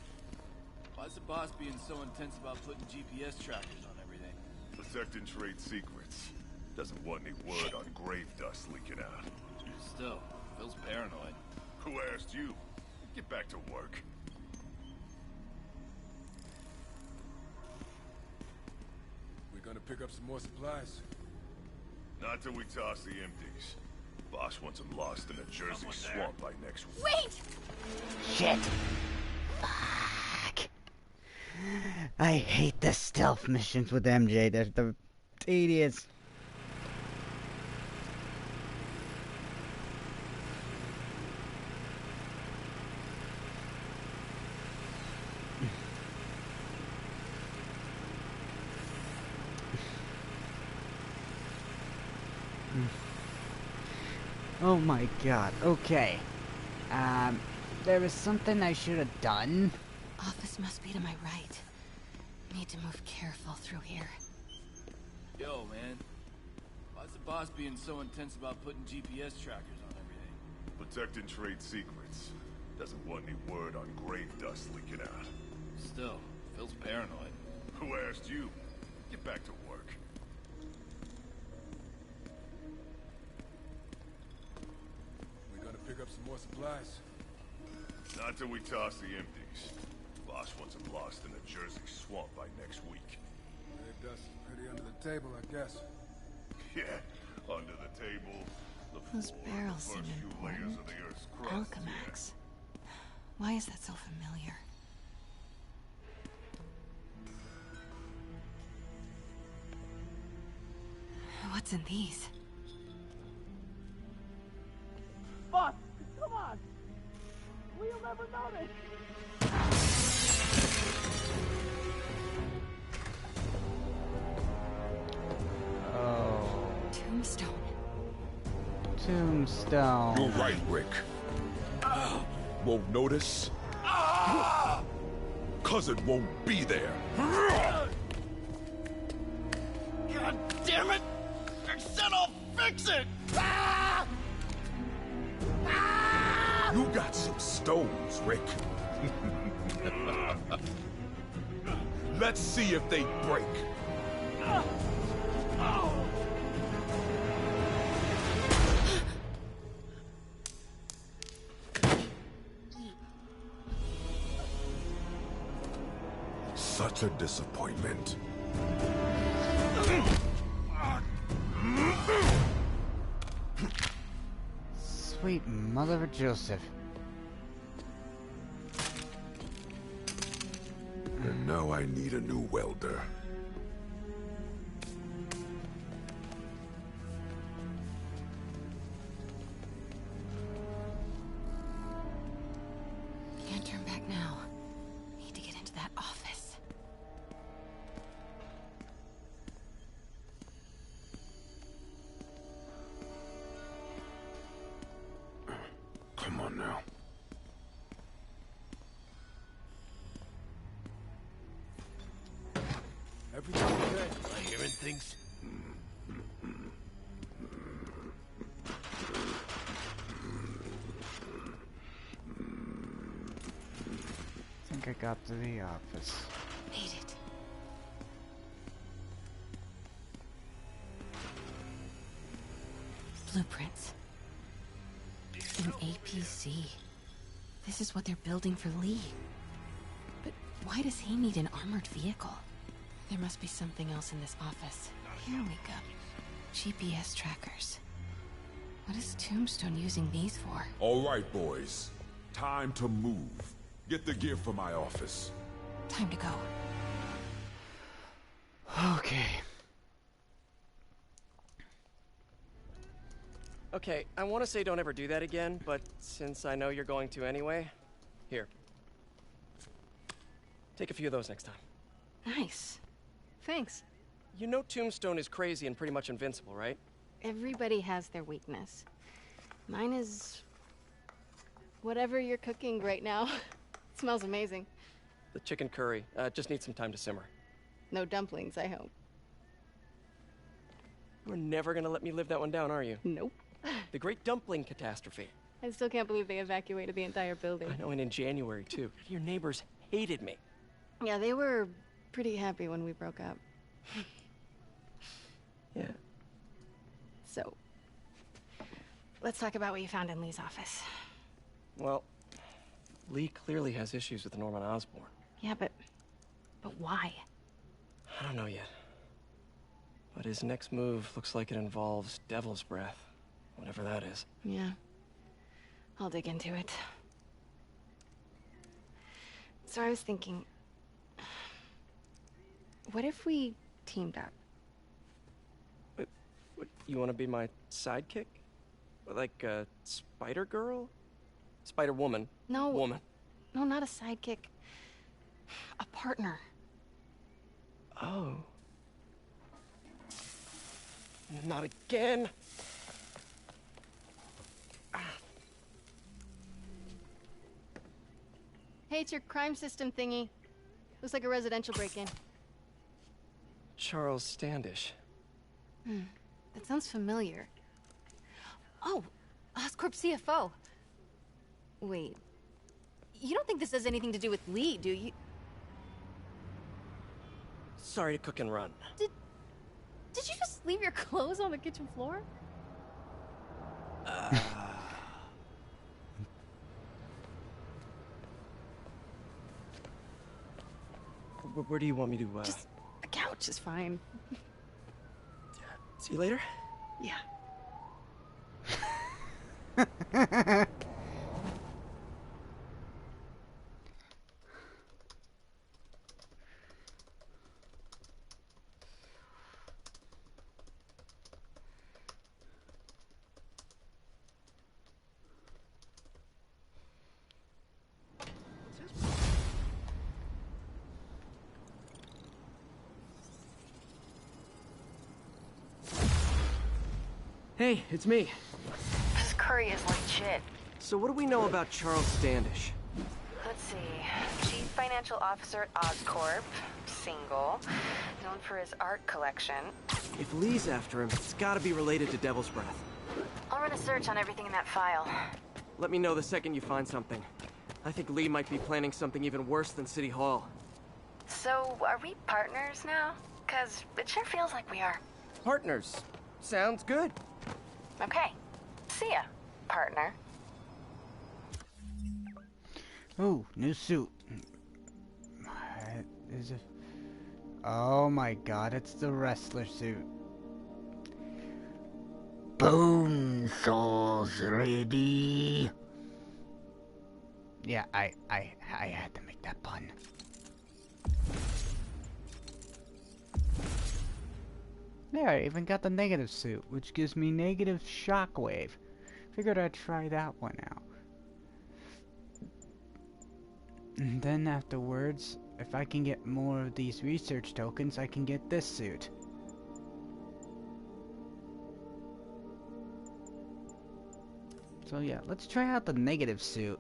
Speaker 9: Why's the boss being so intense about putting GPS trackers on everything?
Speaker 16: Protecting trade secrets. Doesn't want any word on grave dust leaking out.
Speaker 9: Still, feels paranoid.
Speaker 16: Who asked you? Get back to work.
Speaker 15: We're gonna pick up some more supplies.
Speaker 16: Not till we toss the empties. Boss wants them lost in a Jersey swamp by next week.
Speaker 12: Wait!
Speaker 1: Shit! Fuck! I hate the stealth missions with MJ. They're the tedious. Oh my god, okay. There was something I should have done.
Speaker 13: Office must be to my right. Need to move careful through here.
Speaker 9: Yo, man. Why's the boss being so intense about putting GPS trackers on everything?
Speaker 16: Protecting trade secrets. Doesn't want any word on grave dust leaking out.
Speaker 9: Still, feels paranoid.
Speaker 16: Who asked you? Get back to work.
Speaker 15: We're gonna pick up some more supplies.
Speaker 16: Not till we toss the empties. Boss wants them lost in a Jersey swamp by next week.
Speaker 15: Grave dust is pretty under the table, I guess.
Speaker 16: Yeah, under the table.
Speaker 13: Those barrels seem important. Alchemax. Why is that so familiar? What's in these?
Speaker 11: Boss, come on! We'll never notice!
Speaker 1: Oh.
Speaker 13: Tombstone.
Speaker 1: Tombstone.
Speaker 17: You're right, Rick. Won't notice? Cause it won't be there.
Speaker 11: God damn it! I said I'll fix it!
Speaker 17: You got some stones, Rick. Let's see if they break. Such a disappointment.
Speaker 1: Sweet mother of Joseph.
Speaker 17: And now I need a new welder.
Speaker 13: Can't turn back now. Need to get into that office.
Speaker 17: on now.
Speaker 15: Everything okay?
Speaker 8: Am I hearing things?
Speaker 1: I think I got to the office.
Speaker 13: Made it. Blueprints. An APC. This is what they're building for Lee. But why does he need an armored vehicle? There must be something else in this office. Here we go. GPS trackers. What is Tombstone using these for?
Speaker 17: All right, boys. Time to move. Get the gear from my office.
Speaker 13: Time to go.
Speaker 1: Okay.
Speaker 7: Okay, I want to say don't ever do that again, but since I know you're going to anyway, here. Take a few of those next time.
Speaker 12: Nice. Thanks.
Speaker 7: You know Tombstone is crazy and pretty much invincible, right?
Speaker 12: Everybody has their weakness. Mine is... whatever you're cooking right now. It smells amazing.
Speaker 7: The chicken curry. Just needs some time to simmer.
Speaker 12: No dumplings, I hope.
Speaker 7: You're never gonna let me live that one down, are you?
Speaker 12: Nope.
Speaker 7: The Great Dumpling Catastrophe.
Speaker 12: I still can't believe they evacuated the entire building.
Speaker 7: I know, and in January, too. Your neighbors hated me.
Speaker 12: Yeah, they were pretty happy when we broke up.
Speaker 7: Yeah.
Speaker 12: So, let's talk about what you found in Lee's office.
Speaker 7: Well, Lee clearly has issues with Norman Osborn.
Speaker 12: Yeah, but why?
Speaker 7: I don't know yet. But his next move looks like it involves Devil's Breath. Whatever that is.
Speaker 12: Yeah. I'll dig into it. So I was thinking... what if we teamed up?
Speaker 7: What, you want to be my sidekick? Like a spider girl? Spider woman?
Speaker 12: No.
Speaker 7: Woman.
Speaker 12: No, not a sidekick. A partner.
Speaker 7: Oh. Not again.
Speaker 12: Hey, it's your crime system thingy. Looks like a residential break-in.
Speaker 7: Charles Standish.
Speaker 12: That sounds familiar. Oh, Oscorp CFO. Wait. You don't think this has anything to do with Lee, do you?
Speaker 7: Sorry to cook and run.
Speaker 12: Did you just leave your clothes on the kitchen floor?
Speaker 7: Where do you want me to,
Speaker 12: Just the couch is fine.
Speaker 7: See you later?
Speaker 12: Yeah.
Speaker 7: Hey, it's me.
Speaker 5: This curry is legit.
Speaker 7: So what do we know about Charles Standish?
Speaker 5: Let's see. Chief Financial Officer at Oscorp. Single. Known for his art collection.
Speaker 7: If Lee's after him, it's gotta be related to Devil's Breath.
Speaker 5: I'll run a search on everything in that file.
Speaker 7: Let me know the second you find something. I think Lee might be planning something even worse than City Hall.
Speaker 5: So, are we partners now? 'Cause it sure feels like we are.
Speaker 7: Partners. Sounds good.
Speaker 5: Okay. See ya, partner.
Speaker 1: Ooh, new suit. Is it? Oh my god, it's the wrestler suit. Bone saws ready. Yeah, I had to make that pun. There, I even got the negative suit, which gives me negative shockwave. Figured I'd try that one out. And then afterwards, if I can get more of these research tokens, I can get this suit. So yeah, let's try out the negative suit.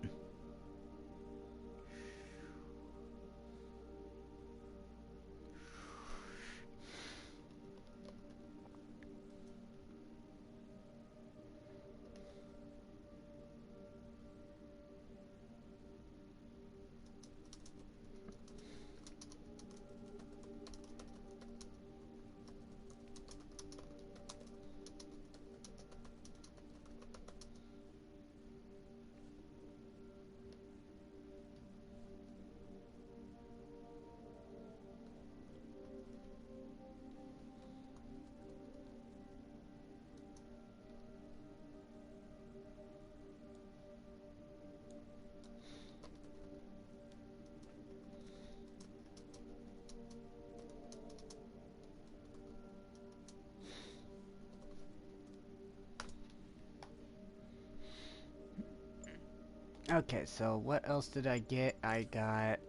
Speaker 1: Okay, so what else did I get? I got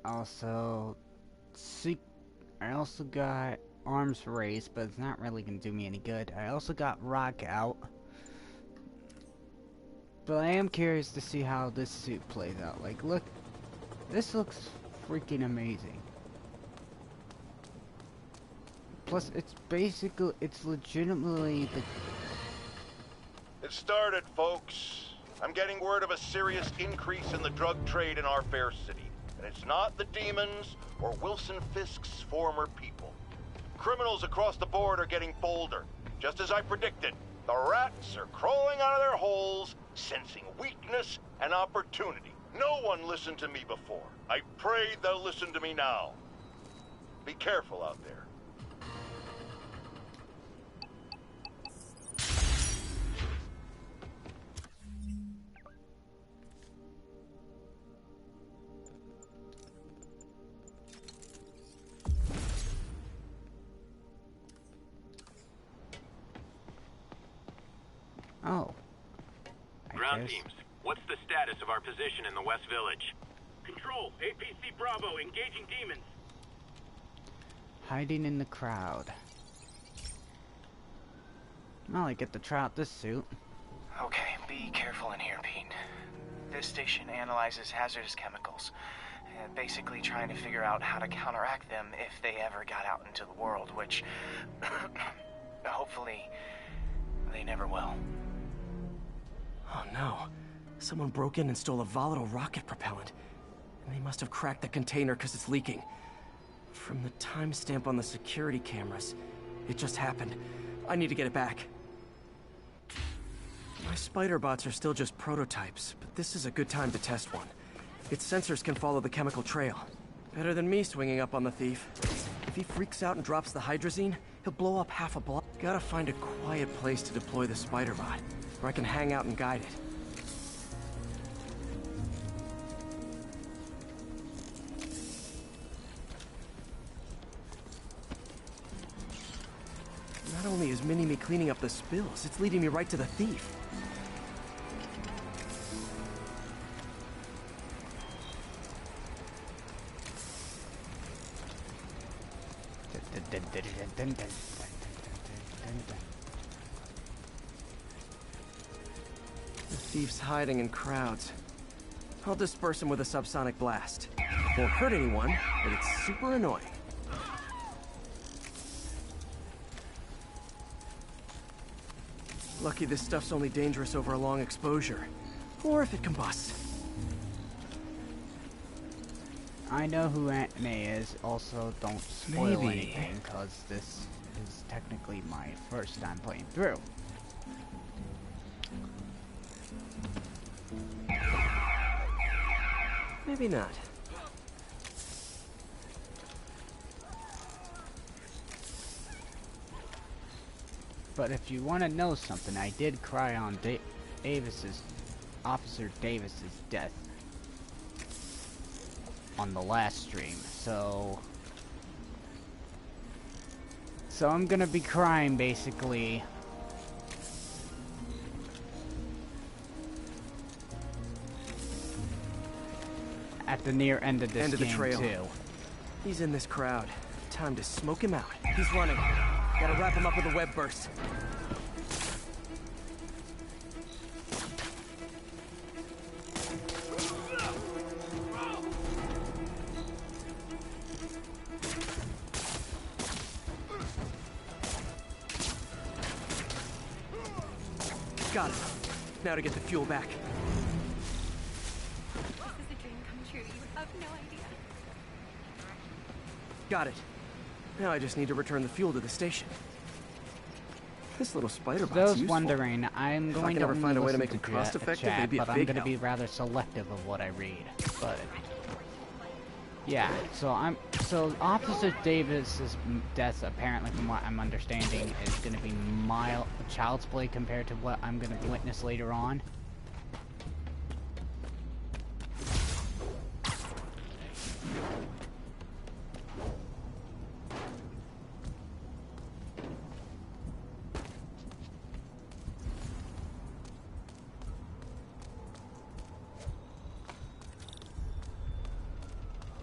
Speaker 1: also I also got arms race, but it's not really gonna do me any good. I also got rock out, but I am curious to see how this suit plays out. Like, look, this looks freaking amazing. Plus, it's legitimately the.
Speaker 2: It started, folks. I'm getting word of a serious increase in the drug trade in our fair city. And it's not the demons or Wilson Fisk's former people. Criminals across the board are getting bolder. Just as I predicted, the rats are crawling out of their holes, sensing weakness and opportunity. No one listened to me before. I pray they'll listen to me now. Be careful out there.
Speaker 1: Oh.
Speaker 3: Ground teams, what's the status of our position in the West Village? Control, APC Bravo, engaging demons.
Speaker 1: Hiding in the crowd. Well, I get to try out this suit.
Speaker 10: Okay, be careful in here, Pete. This station analyzes hazardous chemicals, basically trying to figure out how to counteract them if they ever got out into the world, which hopefully they never will.
Speaker 7: Oh no. Someone broke in and stole a volatile rocket propellant. And they must have cracked the container because it's leaking. From the timestamp on the security cameras, it just happened. I need to get it back. My spider bots are still just prototypes, but this is a good time to test one. Its sensors can follow the chemical trail. Better than me swinging up on the thief. If he freaks out and drops the hydrazine, he'll blow up half a block. Gotta find a quiet place to deploy the spider bot, where I can hang out and guide it. Not only is Mini-Me cleaning up the spills, it's leading me right to the thief. The thief's hiding in crowds. I'll disperse him with a subsonic blast. Won't hurt anyone, but it's super annoying. Lucky this stuff's only dangerous over a long exposure. Or if it combusts.
Speaker 1: I know who Aunt May is. Also, don't spoil anything, because this is technically my first time playing through.
Speaker 7: Maybe not.
Speaker 1: But if you want to know something, I did cry on Officer Davis's death on the last stream, so I'm gonna be crying basically at the near end of this game too.
Speaker 7: He's in this crowd. Time to smoke him out. He's running. Gotta wrap him up with a web burst. Got it. Now to get the fuel back.
Speaker 12: This is a dream come true. You have no idea.
Speaker 7: Got it. Now I just need to return the fuel to the station. This little spider bot's
Speaker 1: Those
Speaker 7: useful.
Speaker 1: wondering, I'm going to
Speaker 7: ever find a way to
Speaker 1: listen
Speaker 7: make them cost-effective,
Speaker 1: chat,
Speaker 7: they'd be a
Speaker 1: but I'm
Speaker 7: big
Speaker 1: going to
Speaker 7: help.
Speaker 1: be rather selective of what I read. But yeah, so Officer Davis's death, apparently, from what I'm understanding, is going to be mild child's play compared to what I'm going to witness later on.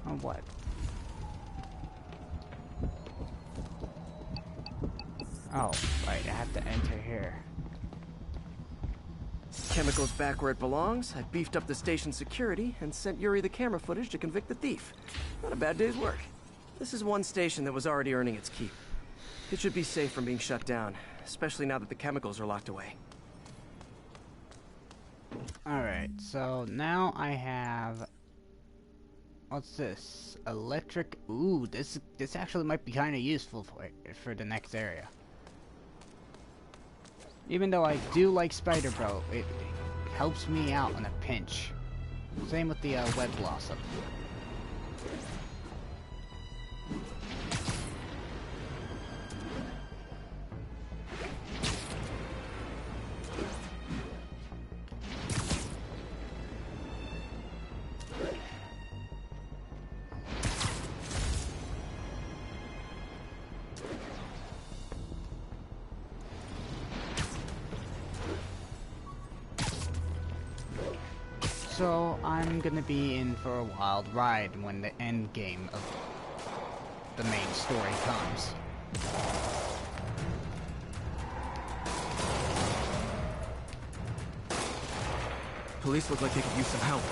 Speaker 1: Or what? Oh, right, I have to enter here.
Speaker 7: Chemicals back where it belongs. I beefed up the station security and sent Yuri the camera footage to convict the thief. Not a bad day's work. This is one station that was already earning its keep. It should be safe from being shut down, especially now that the chemicals are locked away.
Speaker 1: Alright, so now I have... What's this? Electric... Ooh, this actually might be kind of useful for the next area. Even though I do like Spider Bro, it helps me out in a pinch. Same with the Web Blossom. So I'm gonna be in for a wild ride when the end game of the main story comes.
Speaker 7: Police look like they could use some help.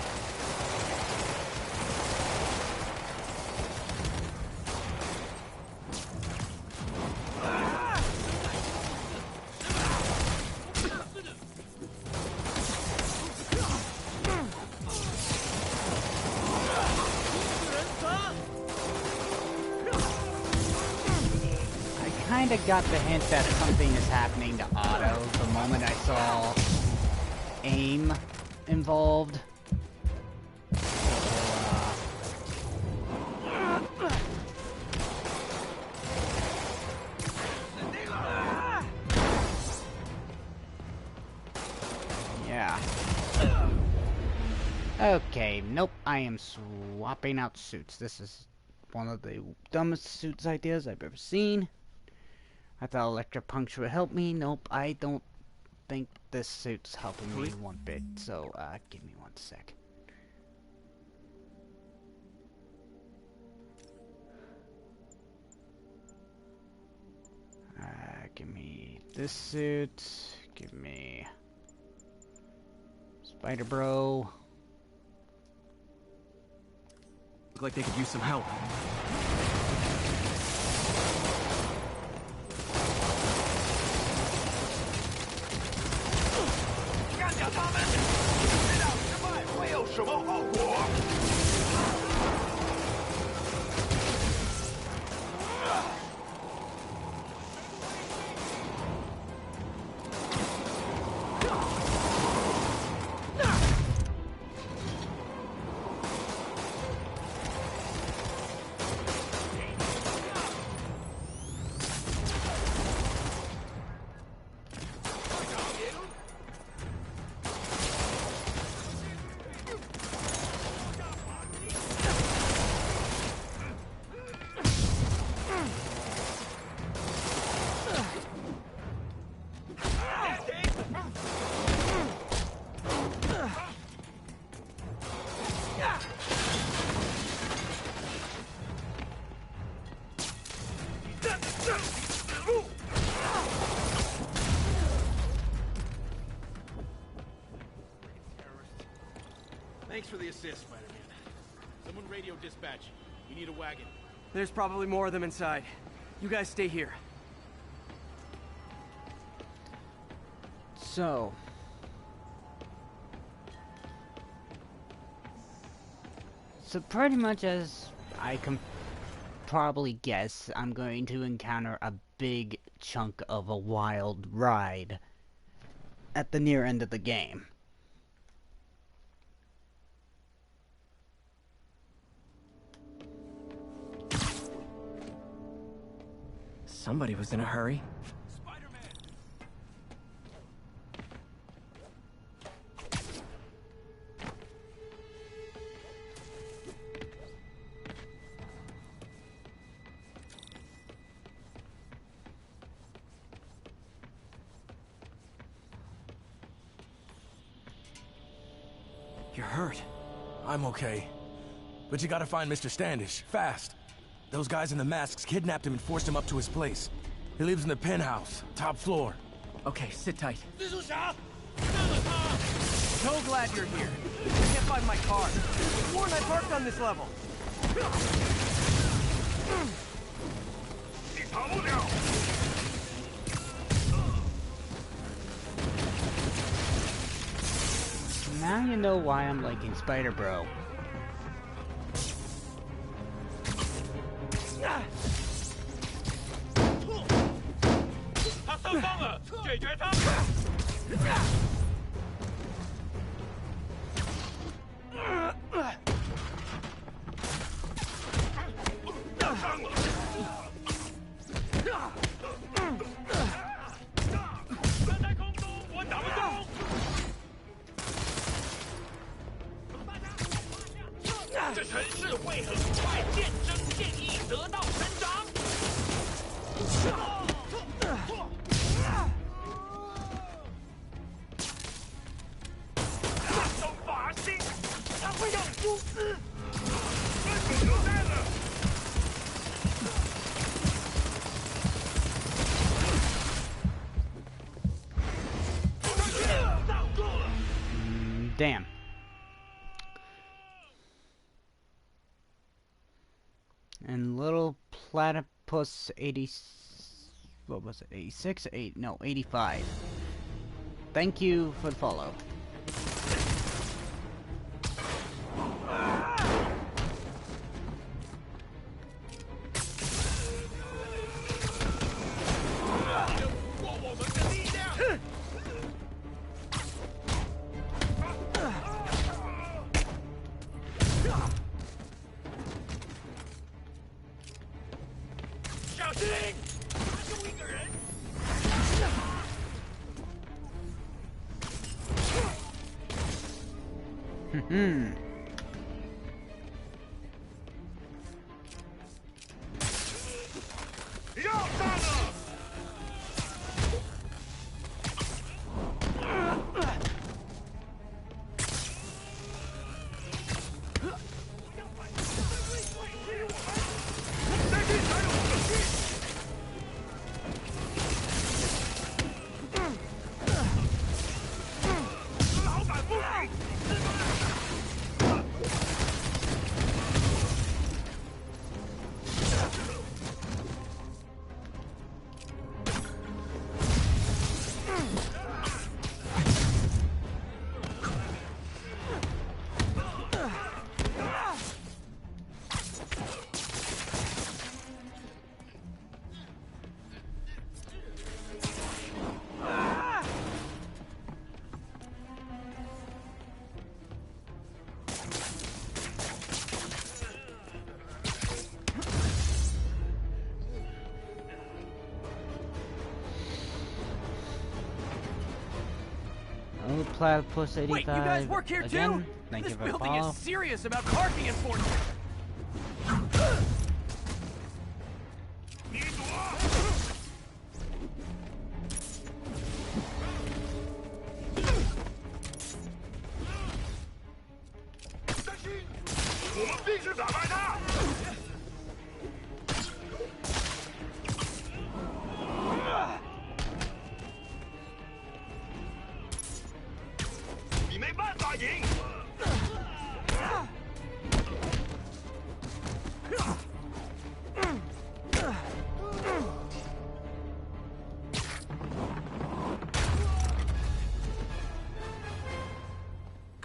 Speaker 1: I kinda got the hint that something is happening to Otto the moment I saw aim involved. Yeah. Okay, nope, I am swapping out suits. This is one of the dumbest suits ideas I've ever seen. I thought electropuncture would help me. Nope, I don't think this suit's helping me one bit. So, give me one sec. Give me this suit. Give me Spider Bro.
Speaker 7: Look like they could use some help.
Speaker 6: Thanks for the assist, Spider-Man. Someone radio dispatch. We need a wagon.
Speaker 7: There's probably more of them inside. You guys stay here.
Speaker 1: So pretty much as I can probably guess, I'm going to encounter a big chunk of a wild ride at the near end of the game.
Speaker 7: Somebody was in a hurry.
Speaker 8: You're hurt. I'm okay. But you gotta find Mr. Standish, fast. Those guys in the masks kidnapped him and forced him up to his place. He lives in the penthouse, top floor.
Speaker 7: Okay, sit tight.
Speaker 8: So glad you're here. I can't find my car. Warren, I parked on this level.
Speaker 1: Now you know why I'm liking Spider Bro. Damn. And little platypus 80, what was it, 86? 85. Thank you for the follow. Platypus 85.
Speaker 8: Wait, you guys work here
Speaker 1: again.
Speaker 8: too?
Speaker 1: Thank
Speaker 8: This
Speaker 1: you for the
Speaker 8: building
Speaker 1: follow.
Speaker 8: is serious about parking enforcement.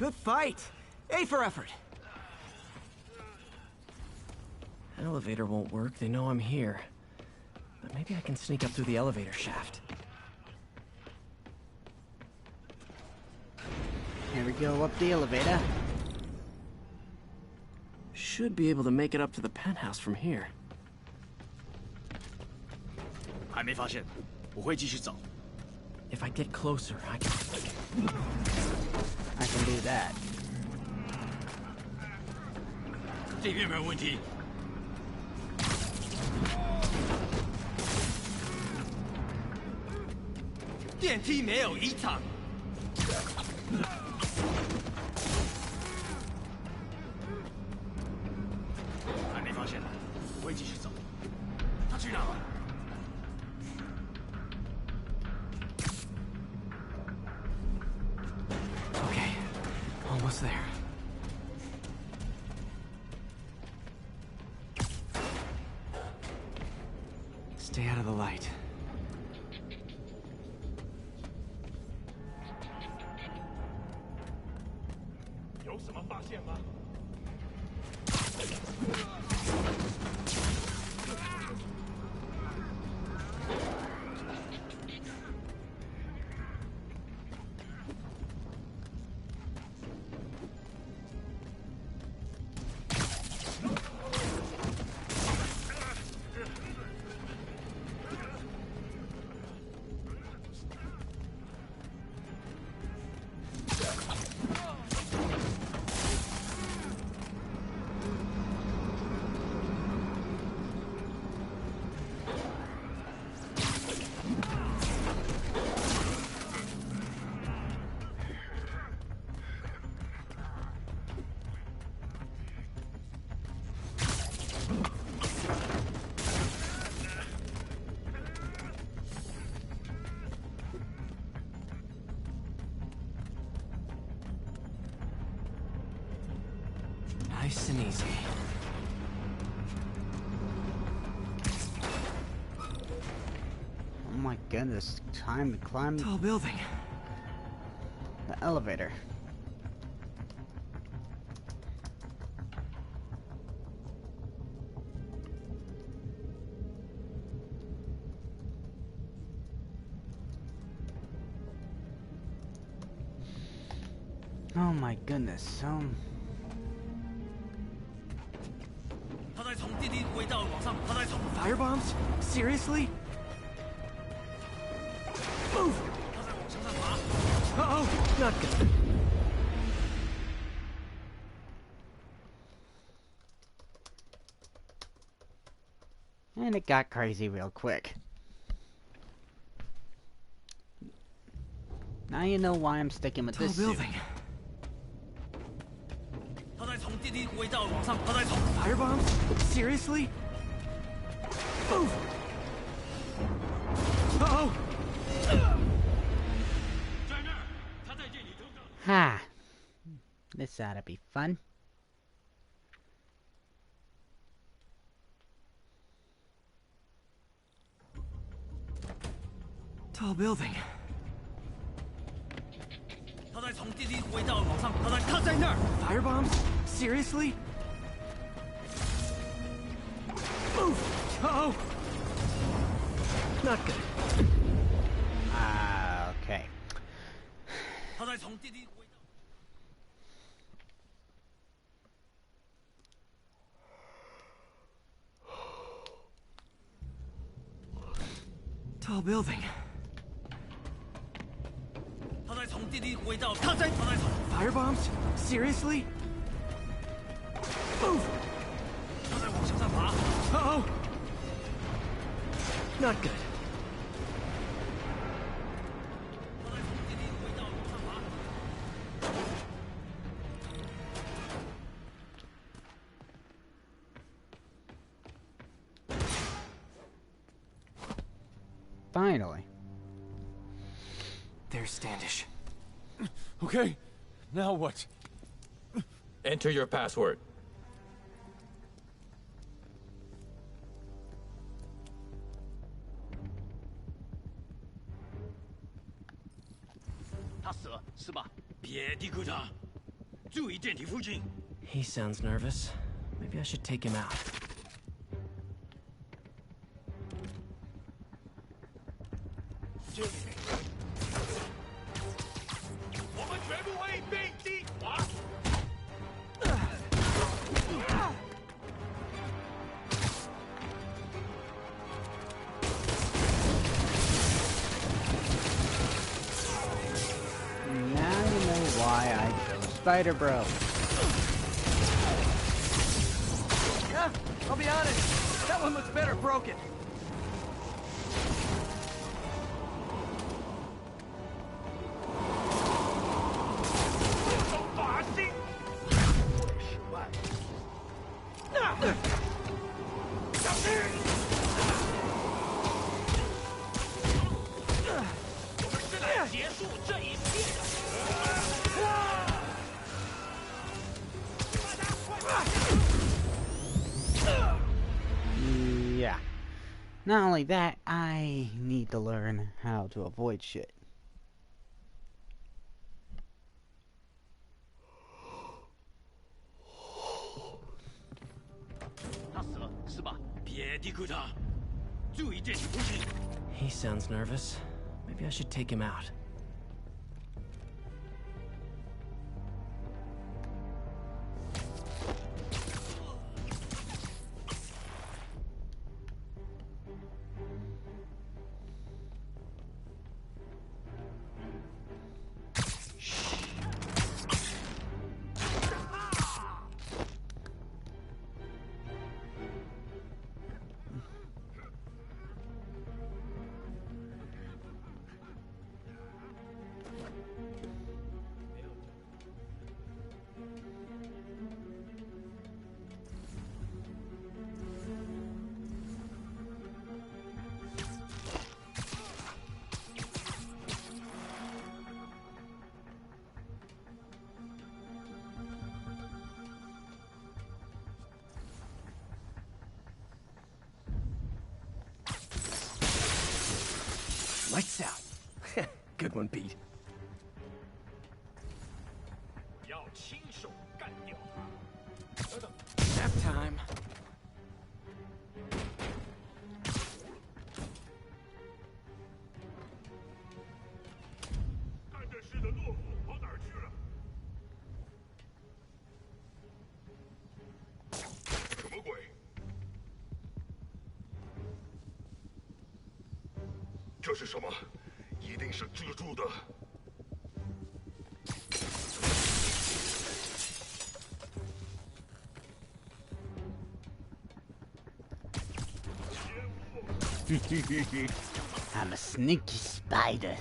Speaker 7: Good fight. A for effort. Elevator won't work. They know I'm here. But maybe I can sneak up through the elevator shaft.
Speaker 1: Here we go, up the elevator.
Speaker 7: Should be able to make it up to the penthouse from here.
Speaker 6: 还没发现，我会继续找。
Speaker 7: If I get closer, I can
Speaker 1: do that.
Speaker 6: 这边没有问题。电梯没有异常。还没发现，我会继续找。他去哪了？
Speaker 7: Okay, almost there. Stay out of the light.
Speaker 6: 有什么发现吗？
Speaker 7: Nice and easy.
Speaker 1: Oh my goodness, time to climb
Speaker 7: Tall building.
Speaker 1: The elevator. Oh my goodness,
Speaker 7: Fire bombs? Seriously? Move! Uh-oh, not good.
Speaker 1: And it got crazy real quick. Now you know why I'm sticking with this
Speaker 7: building.
Speaker 1: suit.
Speaker 7: Fire bombs? Seriously? Move! Uh-oh!
Speaker 1: Ha! This ought to be fun.
Speaker 7: Tall building. Fire bombs? Seriously? Move! Uh-oh! Not good.
Speaker 1: Okay.
Speaker 7: Tall building. Fire bombs? Seriously? Move! Uh-oh! Not good.
Speaker 1: Finally.
Speaker 7: There's Standish.
Speaker 8: Okay, now what?
Speaker 18: Enter your password.
Speaker 6: He 死了是吧？别低估他。
Speaker 7: He sounds nervous. Maybe I should take him out.
Speaker 1: Now you know why I chose Spider Bro.
Speaker 10: Yeah, I'll be honest. That one looks better broken.
Speaker 1: Yeah. Not only that, I need to learn how to avoid shit.
Speaker 7: He sounds nervous. Maybe I should take him out. Lights out. Good one, Pete. Nap time.
Speaker 1: I'm a sneaky spider.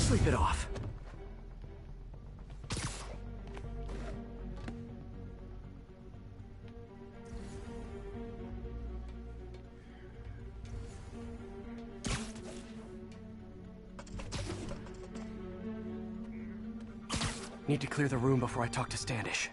Speaker 1: Sleep it off. Need to clear the room before I talk to Standish.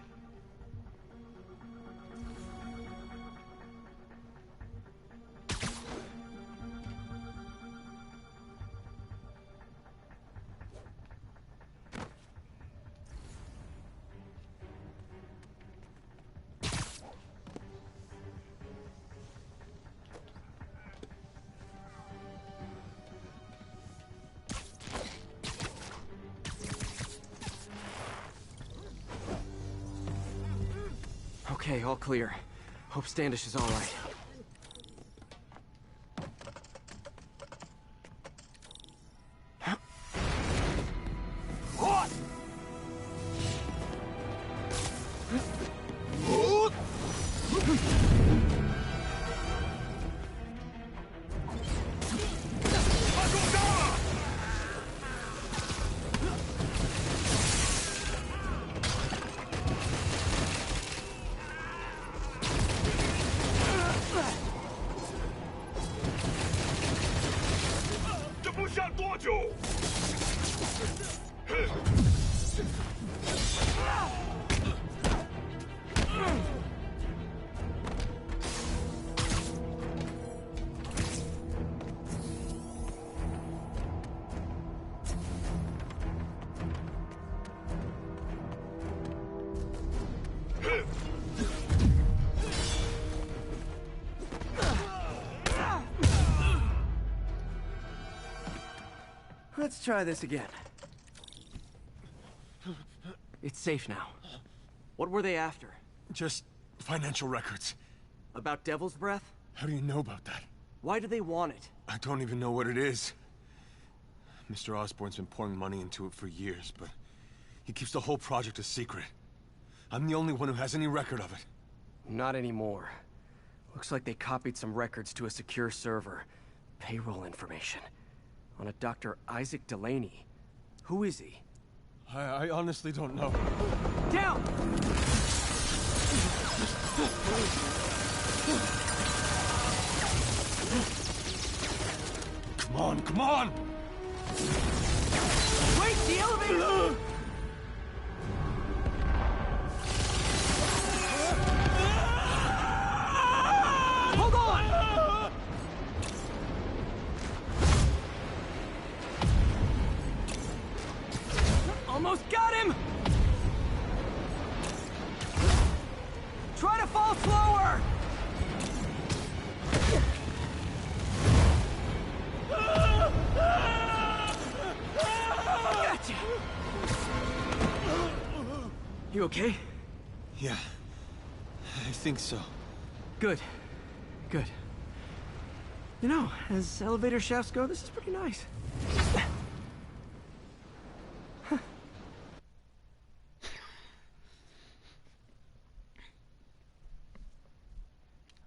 Speaker 7: Okay, all clear. Hope Standish is all right. Let's try this again. It's safe now. What were they after?
Speaker 8: Just financial records.
Speaker 7: About Devil's Breath?
Speaker 8: How do you know about that?
Speaker 7: Why do they want it?
Speaker 8: I don't even know what it is. Mr. Osborn's been pouring money into it for years, but he keeps the whole project a secret. I'm the only one who has any record of it.
Speaker 7: Not anymore. Looks like they copied some records to a secure server. Payroll information. On a Dr. Isaac Delaney. Who is he?
Speaker 8: I honestly don't know.
Speaker 7: Down!
Speaker 8: Come on, come on!
Speaker 7: Wait, the elevator! Hold on! Almost got him! Try to fall slower! Gotcha! You okay?
Speaker 8: Yeah, I think so.
Speaker 7: Good. Good. You know, as elevator shafts go, this is pretty nice.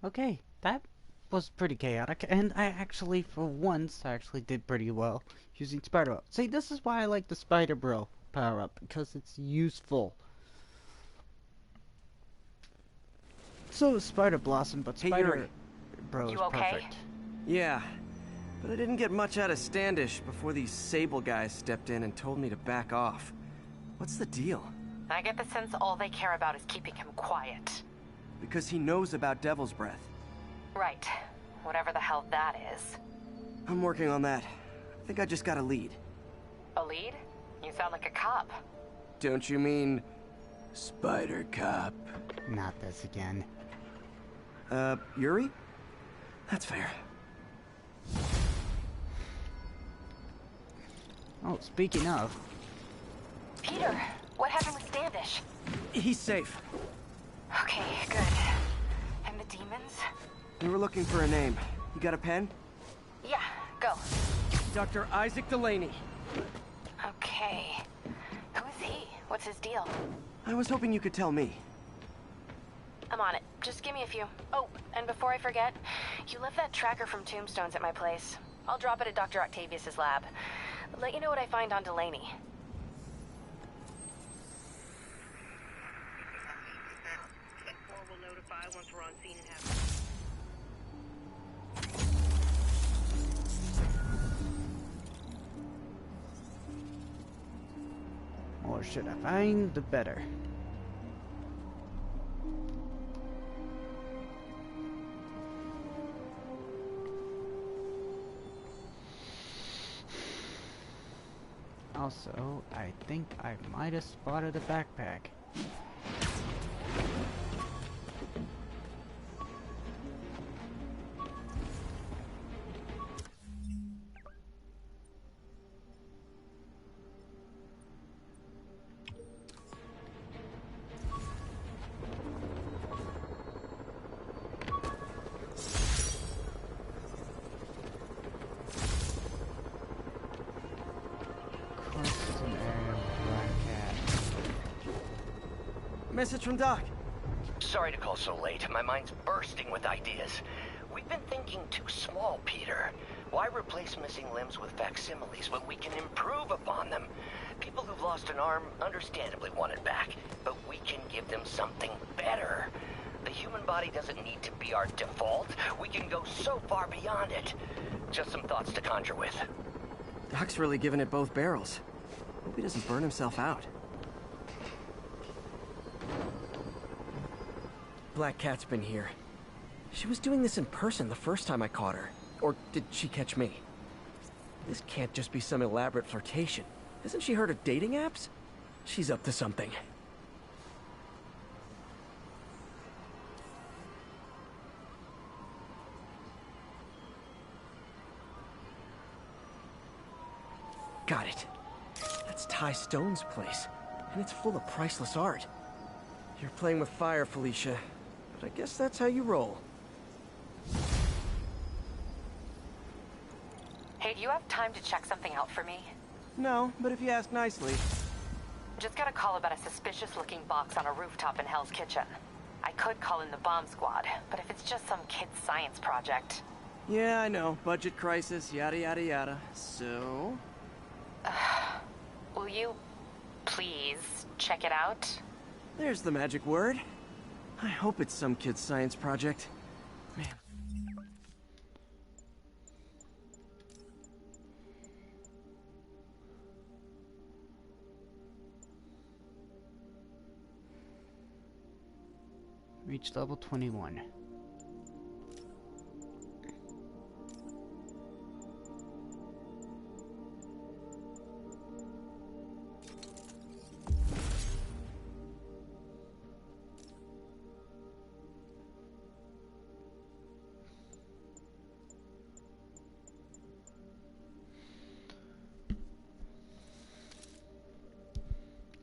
Speaker 1: Okay, that was pretty chaotic, and I actually, for once, did pretty well using Spider Bro. See, this is why I like the Spider Bro power-up, because it's useful. So is Spider Blossom, but Spider Bro is perfect.
Speaker 7: Yeah, but I didn't get much out of Standish before these Sable guys stepped in and told me to back off. What's the deal?
Speaker 19: I get the sense all they care about is keeping him quiet.
Speaker 7: Because he knows about Devil's Breath.
Speaker 19: Right. Whatever the hell that is.
Speaker 7: I'm working on that. I think I just got a lead.
Speaker 19: A lead? You sound like a cop.
Speaker 7: Don't you mean... Spider Cop?
Speaker 1: Not this again.
Speaker 7: Yuri? That's fair.
Speaker 1: Oh, speaking of...
Speaker 19: Peter, what happened with Standish?
Speaker 7: He's safe.
Speaker 19: Okay, good. And the demons?
Speaker 7: We were looking for a name. You got a pen?
Speaker 19: Yeah, go.
Speaker 7: Dr. Isaac Delaney.
Speaker 19: Okay. Who is he? What's his deal?
Speaker 7: I was hoping you could tell me.
Speaker 19: I'm on it. Just give me a few. Oh, and before I forget, you left that tracker from Tombstones at my place. I'll drop it at Dr. Octavius's lab. Let you know what I find on Delaney.
Speaker 5: Once we're on scene and have...
Speaker 1: More should I find, the better. Also, I think I might have spotted a backpack.
Speaker 7: Message from Doc.
Speaker 20: Sorry to call so late. My mind's bursting with ideas. We've been thinking too small, Peter. Why replace missing limbs with facsimiles when we can improve upon them? People who've lost an arm understandably want it back, but we can give them something better. The human body doesn't need to be our default. We can go so far beyond it. Just some thoughts to conjure with.
Speaker 7: Doc's really giving it both barrels. Hope he doesn't burn himself out. Black Cat's been here. She was doing this in person the first time I caught her. Or did she catch me? This can't just be some elaborate flirtation. Hasn't she heard of dating apps? She's up to something. Got it. That's Ty Stone's place, and it's full of priceless art. You're playing with fire, Felicia, but I guess that's how you roll.
Speaker 19: Hey, do you have time to check something out for me?
Speaker 7: No, but if you ask nicely.
Speaker 19: Just got a call about a suspicious-looking box on a rooftop in Hell's Kitchen. I could call in the bomb squad, but if it's just some kid's science project...
Speaker 7: Yeah, I know. Budget crisis, yada yada yada. So...
Speaker 19: will you please check it out?
Speaker 7: There's the magic word. I hope it's some kid's science project. Man.
Speaker 1: Reach level 21.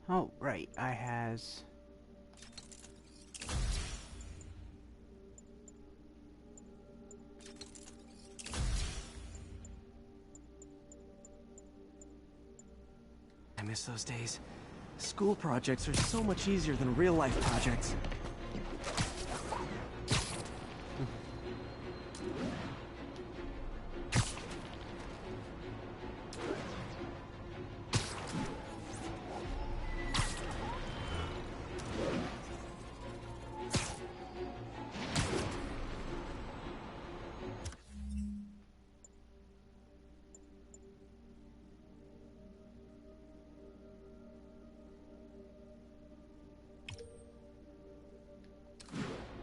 Speaker 1: Oh, right, I has...
Speaker 7: I miss those days. School projects are so much easier than real-life projects.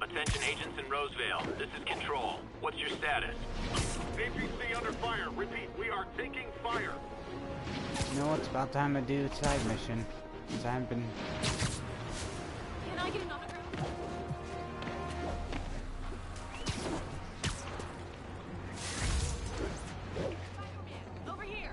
Speaker 3: Attention agents in Rosevale. This is Control. What's your status?
Speaker 2: APC under fire. Repeat, we are taking fire.
Speaker 1: You know, it's about time to do a side mission. Since I haven't been...
Speaker 12: Can I get an autograph? Over here.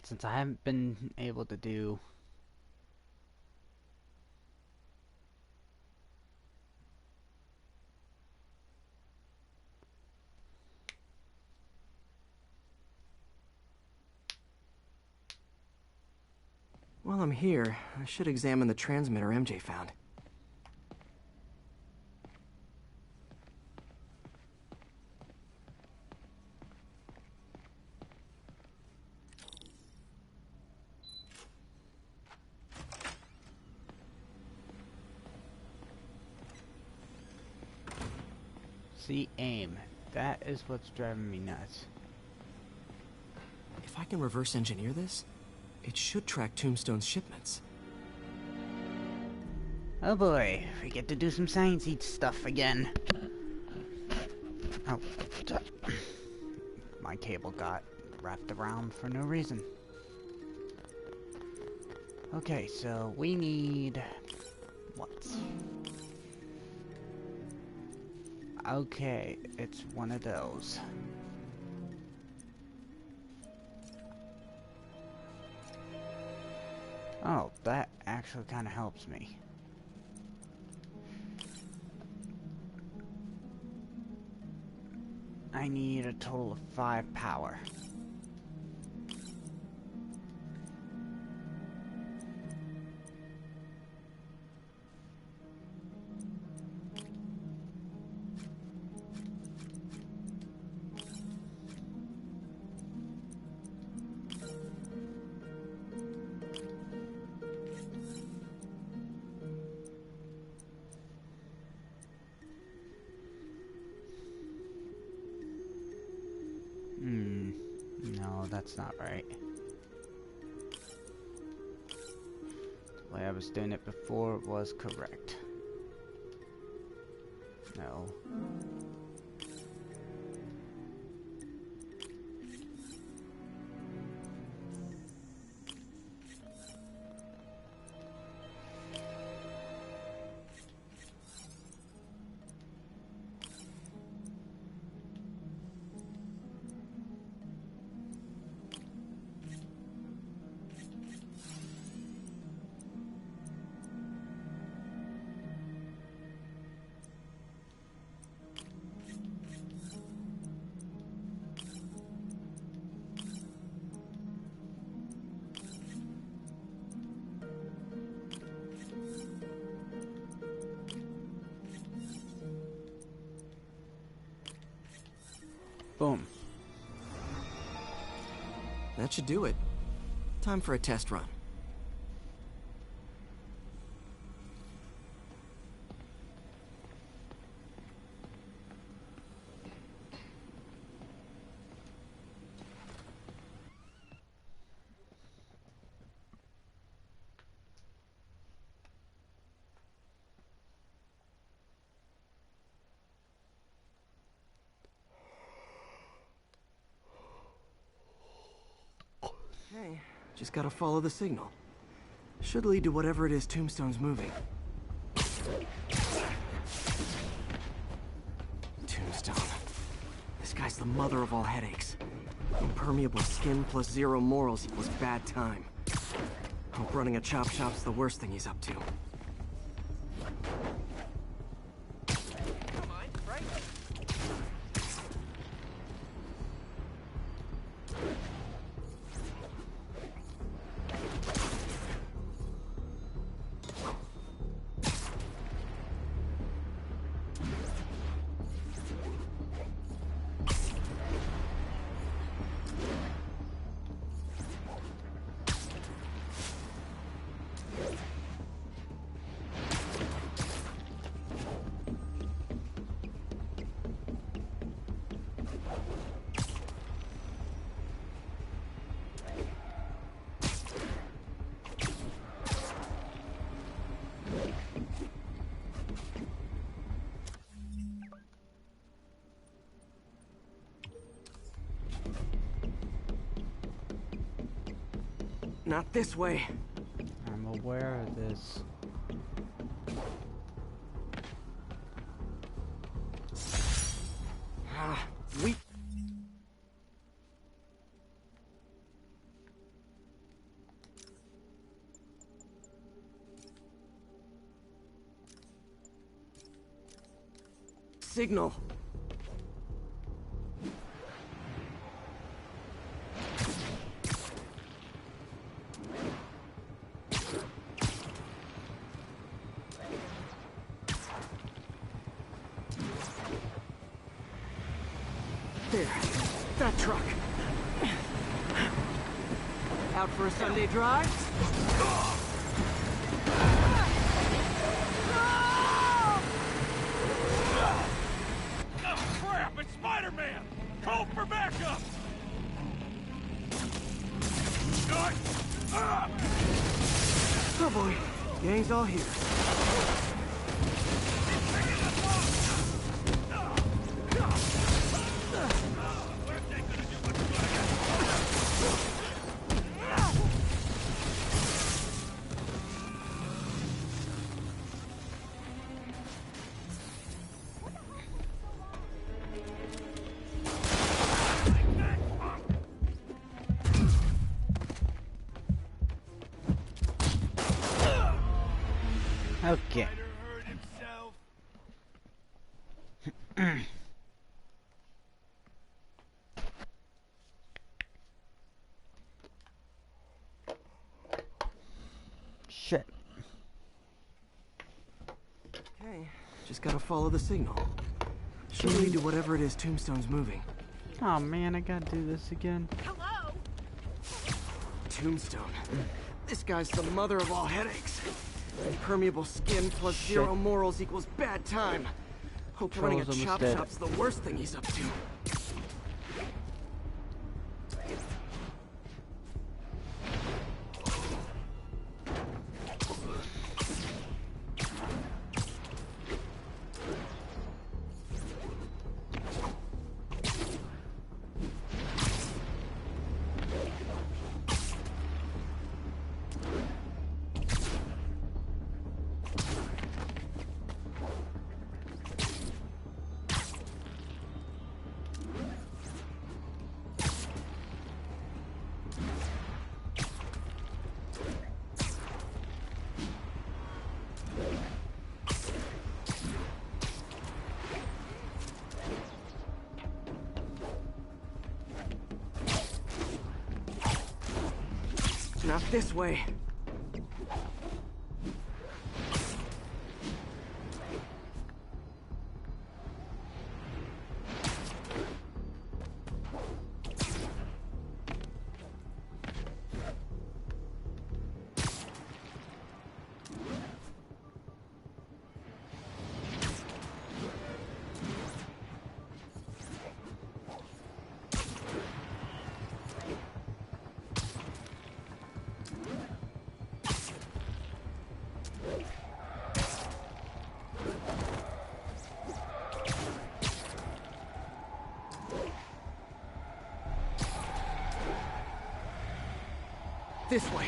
Speaker 1: Since I haven't been able to do...
Speaker 7: While I'm here, I should examine the transmitter MJ found.
Speaker 1: See, aim. That is what's driving me nuts.
Speaker 7: If I can reverse engineer this, it should track Tombstone's shipments.
Speaker 1: Oh boy, we get to do some sciencey stuff again. Oh, my cable got wrapped around for no reason. Okay, so we need... what? Okay, it's one of those. Oh, that actually actually kind of helps me. I need a total of 5 power. No, that's not right. The way I was doing it before was correct. No. Boom.
Speaker 7: That should do it. Time for a test run. Okay, just gotta follow the signal. Should lead to whatever it is Tombstone's moving. Tombstone. This guy's the mother of all headaches. Impermeable skin plus 0 morals equals bad time. Hope running a chop shop's the worst thing he's up to. Not this way.
Speaker 1: I'm aware of this.
Speaker 7: We... Signal. There, that truck. Out for a Sunday drive?
Speaker 11: Oh, crap! It's Spider-Man! Call for backup!
Speaker 7: Oh boy, gang's all here.
Speaker 1: Okay. Shit.
Speaker 7: Okay, just gotta follow the signal. Should lead to whatever it is Tombstone's moving.
Speaker 1: Oh man, I gotta do this again.
Speaker 7: Hello? Tombstone. This guy's the mother of all headaches. Impermeable skin plus zero morals equals bad time. Hope running a chop shop's the worst thing he's up to. Not this way. This way.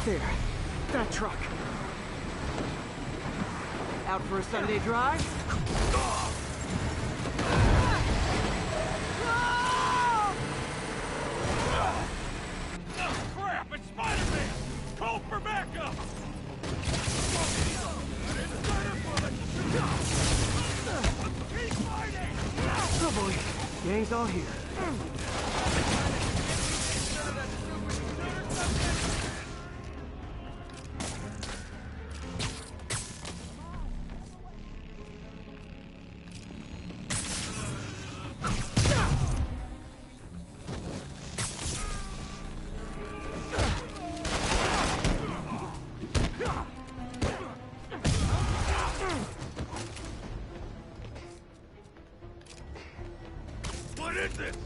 Speaker 7: There. That truck. Out for a Sunday drive?
Speaker 11: Crap! It's Spider-Man! Call for backup! Keep fighting!
Speaker 7: Oh boy. Gang's all here.
Speaker 11: What is this?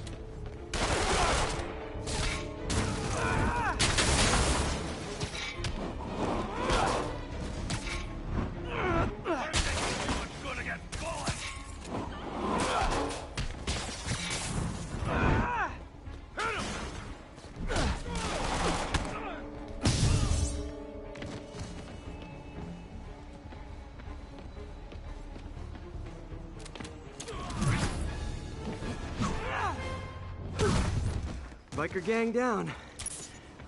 Speaker 7: Biker gang down.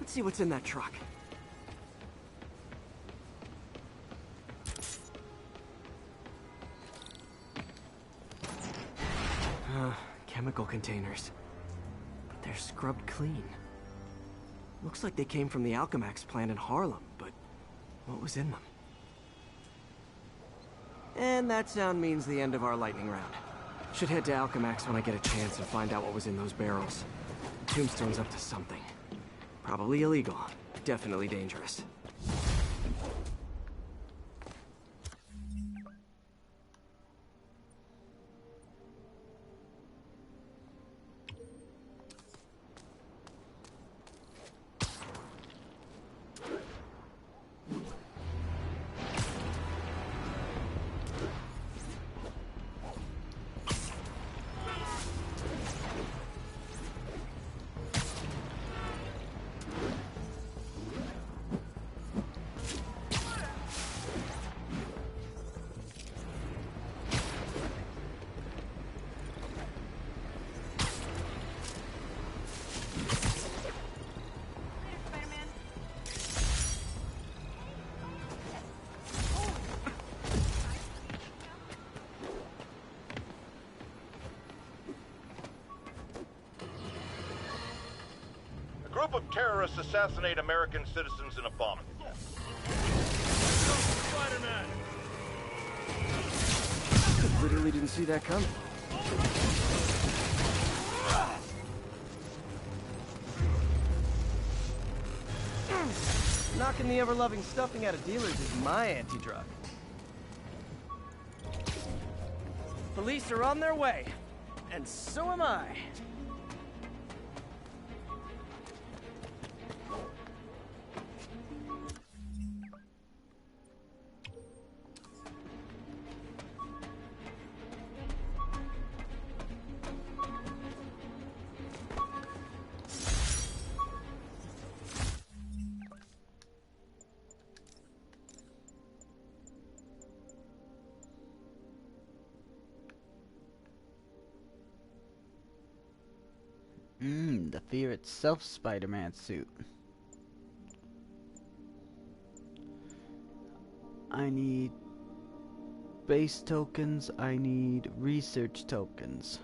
Speaker 7: Let's see what's in that truck. Chemical containers. But they're scrubbed clean. Looks like they came from the Alchemax plant in Harlem, but what was in them? And that sound means the end of our lightning round. Should head to Alchemax when I get a chance and find out what was in those barrels. Tombstone's up to something. Probably illegal. Definitely dangerous.
Speaker 2: group of terrorists assassinate American citizens in a bombing.
Speaker 6: Spider-Man!
Speaker 7: Literally didn't see that coming. Knocking the ever-loving stuffing out of dealers is my anti-drug. Police are on their way, and so am I.
Speaker 1: The fear itself Spider-Man suit. I need base tokens, I need research tokens.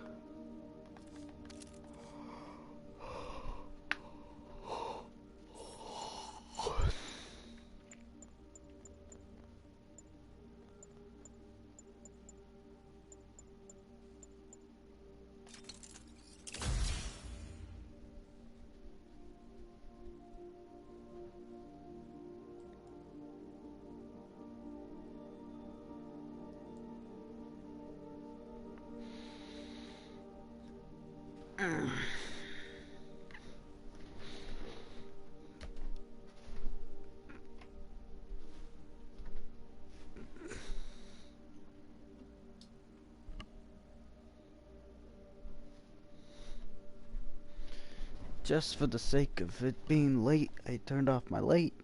Speaker 1: Just for the sake of it being late, I turned off my light.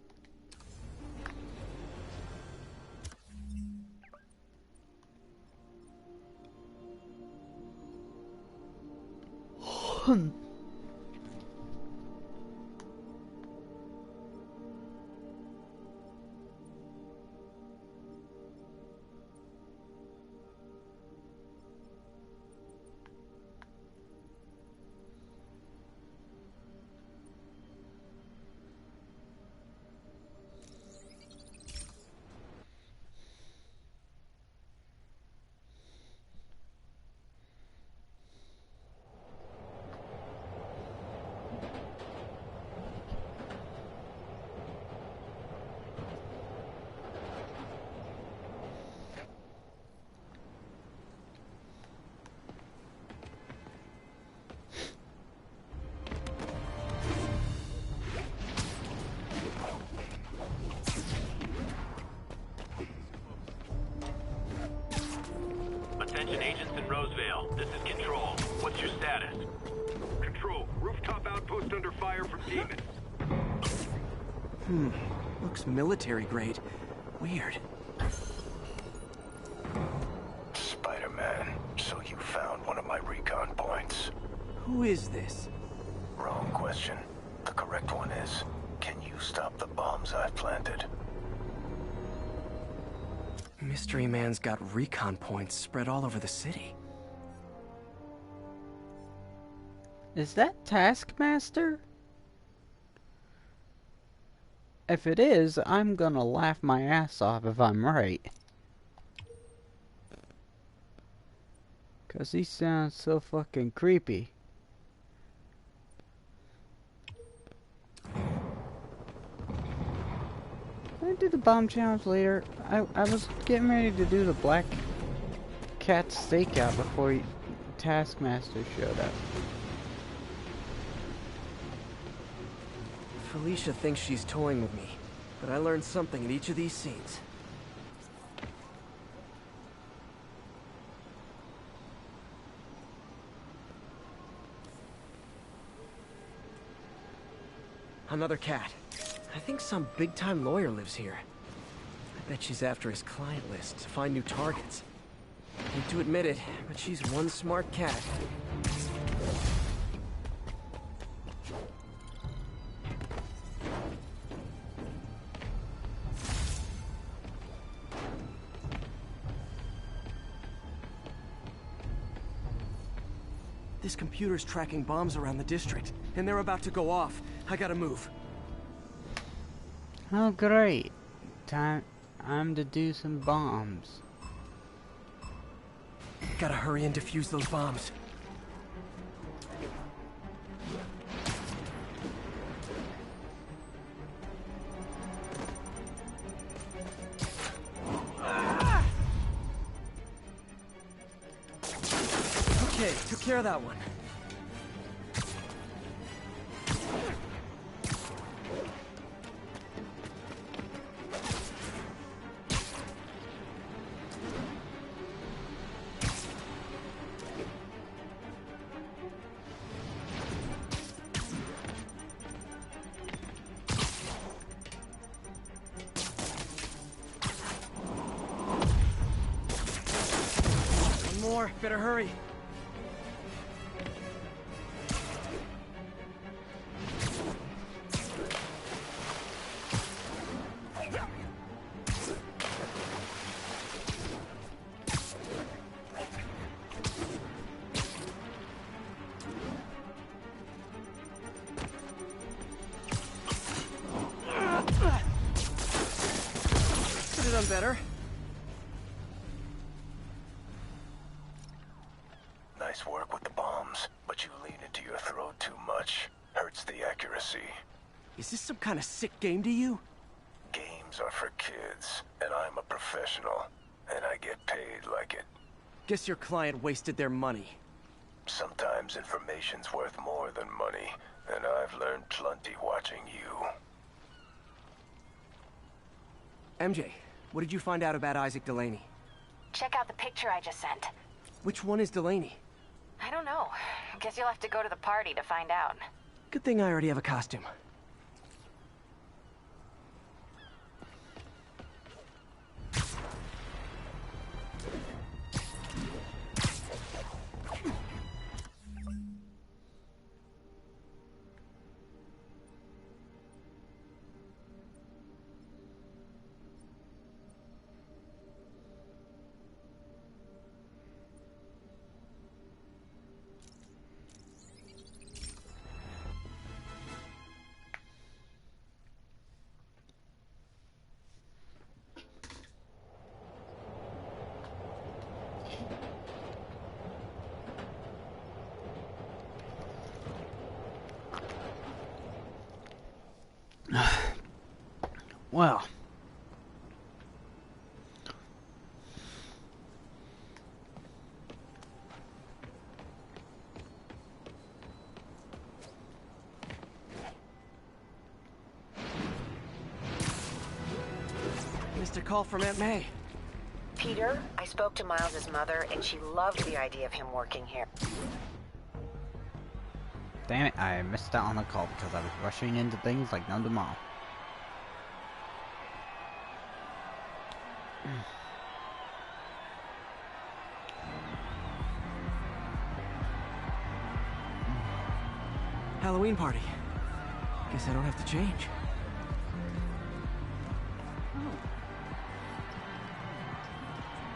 Speaker 3: Attention agents in Roseville. This is Control. What's your status?
Speaker 21: Control. Rooftop outpost under fire from demons.
Speaker 7: Looks military grade. Weird.
Speaker 21: Spider-Man, so you found one of my recon points.
Speaker 7: Who is this?
Speaker 21: Wrong question. The correct one is, can you stop the bombs I've planted?
Speaker 7: Mystery Man's got recon points spread all over the city.
Speaker 1: Is that Taskmaster? If it is, I'm gonna laugh my ass off if I'm right. 'Cause he sounds so fucking creepy. Can I do the bomb challenge later? I was getting ready to do the Black Cat stakeout before Taskmaster showed up.
Speaker 7: Felicia thinks she's toying with me, but I learned something in each of these scenes. Another cat. I think some big-time lawyer lives here. I bet she's after his client list to find new targets. Hate to admit it, but she's one smart cat. This computer's tracking bombs around the district, and they're about to go off. I gotta move.
Speaker 1: Oh, great. Time to do some bombs.
Speaker 7: Gotta hurry and defuse those bombs. Okay, took care of that one. Better hurry. Could have done better.
Speaker 21: Nice work with the bombs, but you lean into your throat too much. Hurts the accuracy.
Speaker 7: Is this some kind of sick game to you?
Speaker 21: Games are for kids, and I'm a professional, and I get paid like it.
Speaker 7: Guess your client wasted their money.
Speaker 21: Sometimes information's worth more than money, and I've learned plenty watching you.
Speaker 7: MJ, what did you find out about Isaac Delaney?
Speaker 19: Check out the picture I just sent.
Speaker 7: Which one is Delaney?
Speaker 19: I don't know. Guess you'll have to go to the party to find out.
Speaker 7: Good thing I already have a costume.
Speaker 1: Well,
Speaker 7: Missed a call from Aunt May.
Speaker 4: Peter, I spoke to Miles's mother, and she loved the idea of him working here.
Speaker 1: damn it, I missed out on the call because I was rushing into things like no tomorrow.
Speaker 7: Halloween party. Guess I don't have to change.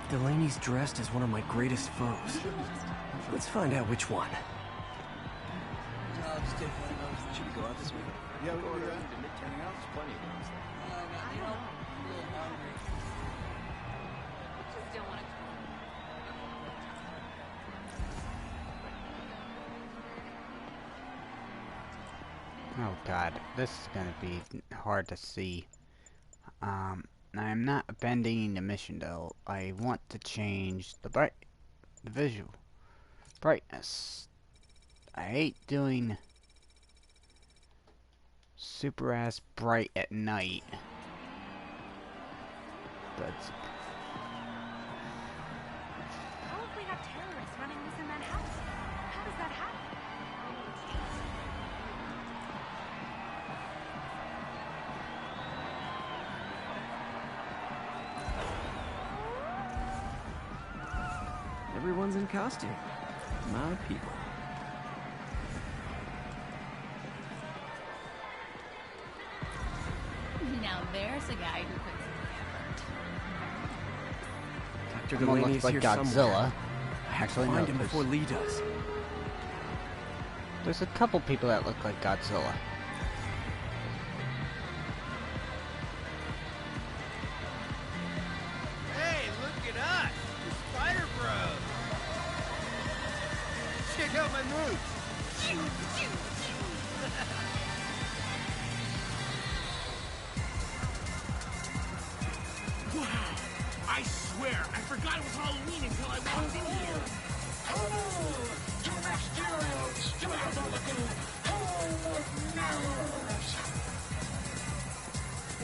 Speaker 7: Delaney's dressed as one of my greatest foes. Let's find out which one.
Speaker 9: I'll just take one of those. Should we go out this week? Yeah, we can order into midtown. There's plenty of those there. You know, I'm a little hungry. Just don't want to.
Speaker 1: Oh god, this is gonna be hard to see. I'm not abandoning the mission though. I want to change the visual brightness. I hate doing super ass bright at night. But
Speaker 22: How if we have terrorists running loose in that house? How does that happen?
Speaker 7: Everyone's in costume. My people.
Speaker 22: Now there's a guy who puts in the effort.
Speaker 7: Dr.
Speaker 1: Someone
Speaker 7: Delaney's
Speaker 1: looks like
Speaker 7: here
Speaker 1: Godzilla.
Speaker 7: somewhere.
Speaker 1: Actually,
Speaker 7: Find
Speaker 1: no,
Speaker 7: him before Lee does.
Speaker 1: There's a couple people that look like Godzilla.
Speaker 11: Hey, look at us! The Spider Bros! Check out my moves!
Speaker 6: Wow! I swear, I forgot it was Halloween until I walked in here!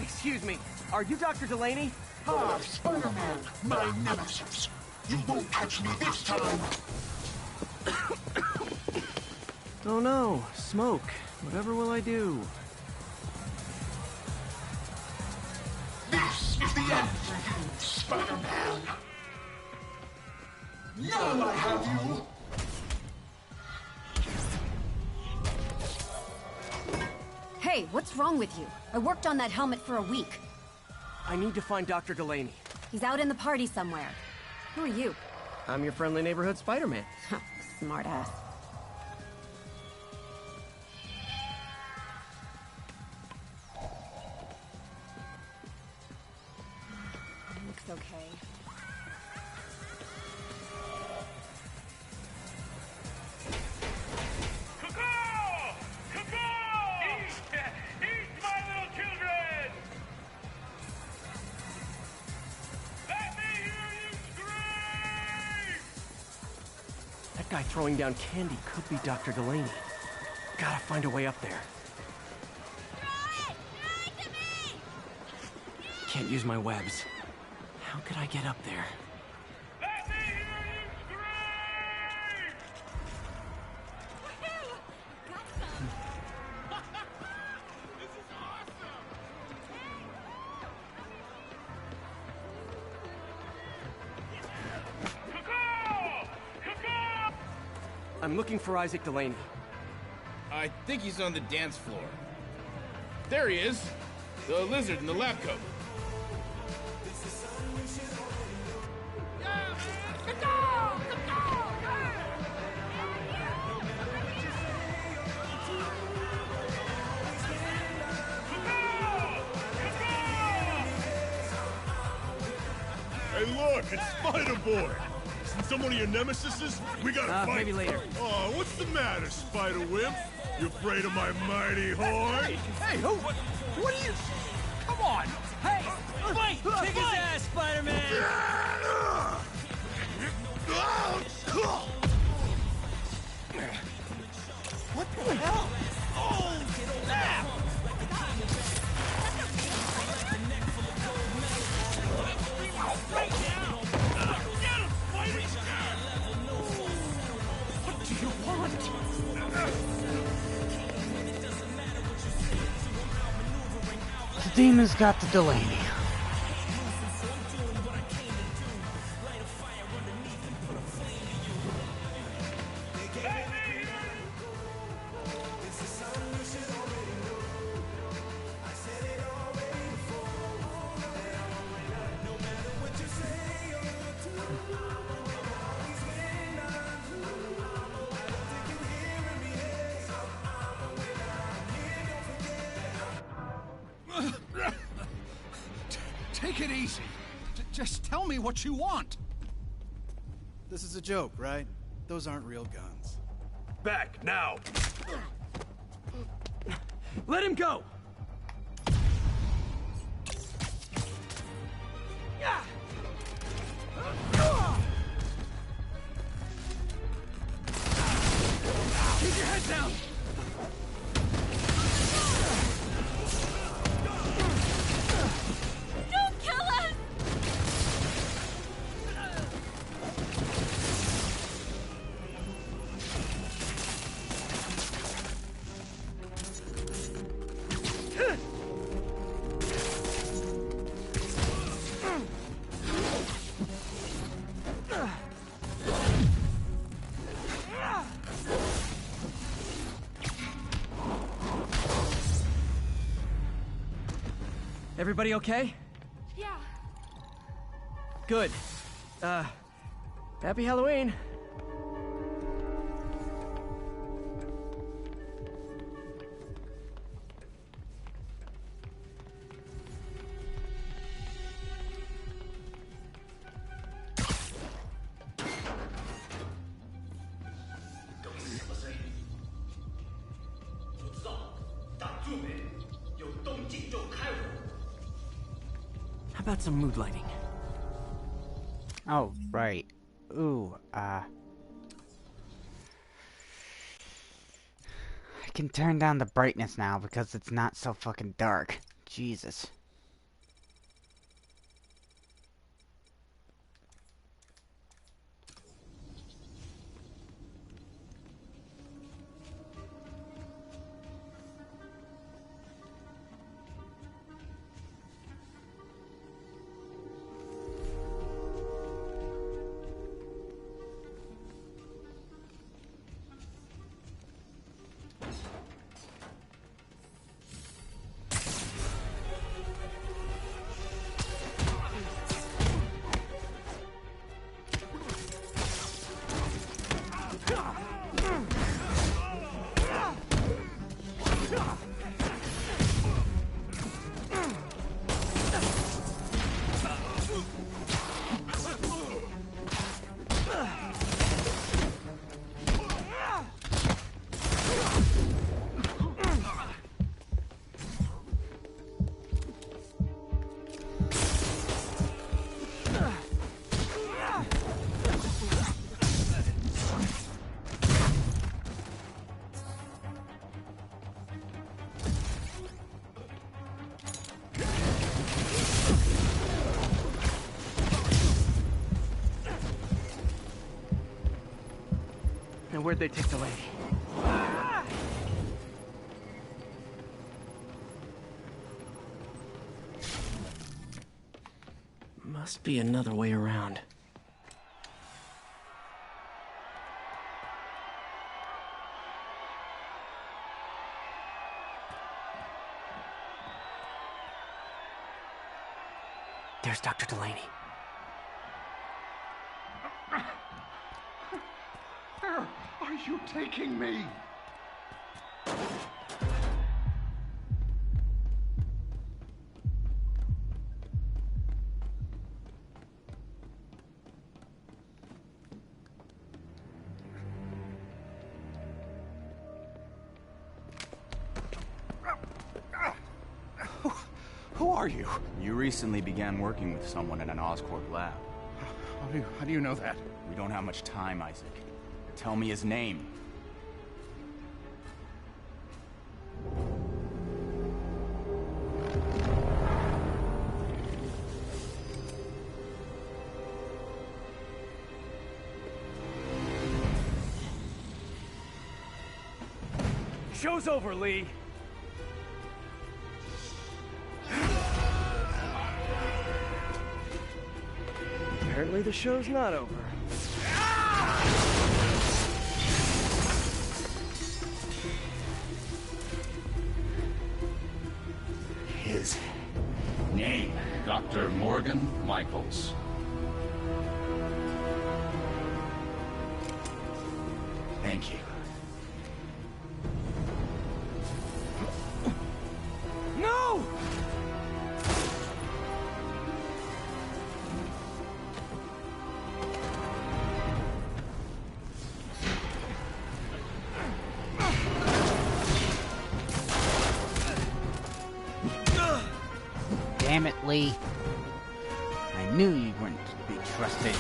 Speaker 7: Excuse me, are you Dr. Delaney?
Speaker 6: Ah, Spider-Man, my nemesis! You won't catch me this time!
Speaker 7: Oh no, smoke. Whatever will I do?
Speaker 6: This is the end for you, Spider-Man! Now I have you!
Speaker 14: Hey, what's wrong with you? I worked on that helmet for a week.
Speaker 7: I need to find Dr. Delaney.
Speaker 14: He's out in the party somewhere. Who are you?
Speaker 7: I'm your friendly neighborhood Spider-Man.
Speaker 14: Smartass. Looks okay.
Speaker 7: That guy throwing down candy could be Dr. Delaney. Gotta find a way up there. Can't use my webs. How could I get up there? I'm looking for Isaac Delaney.
Speaker 16: I think he's on the dance floor. There he is. The lizard in the lab coat.
Speaker 23: Hey look, it's Spider-Boy! Since some of your nemesises, we gotta fight!
Speaker 7: Maybe later.
Speaker 23: Oh, what's the matter, Spider-Wimp? You afraid of my mighty horn?
Speaker 11: Hey, what are you... Come on! Hey! Fight! Kick his ass, Spider-Man! What the hell? Oh, snap! Right now! Get him, Spidey! What do you want?
Speaker 1: The demon's got the Delaney.
Speaker 11: Take it easy. Just tell me what you want. This is a joke, right? Those aren't real guns.
Speaker 23: Back, now!
Speaker 7: Let him go!
Speaker 11: Keep your head down!
Speaker 22: Don't kill us!
Speaker 7: Everybody okay?
Speaker 22: Yeah.
Speaker 7: Good. Happy Halloween. about some mood lighting?
Speaker 1: Oh, right. Ooh, I can turn down the brightness now because it's not so fucking dark. Jesus.
Speaker 7: And where'd they take the lady? Must be another way around. There's Dr. Delaney.
Speaker 13: Where are you taking me?
Speaker 15: Who are you? You recently began working with someone in an Oscorp lab.
Speaker 13: How do you know that?
Speaker 15: We don't have much time, Isaac. Tell me his name.
Speaker 7: Show's over, Lee. Apparently the show's not over.
Speaker 17: His name, Dr. Morgan Michaels. Thank you.
Speaker 7: No!
Speaker 1: Damn it, Lee. I knew you weren't to be trusted.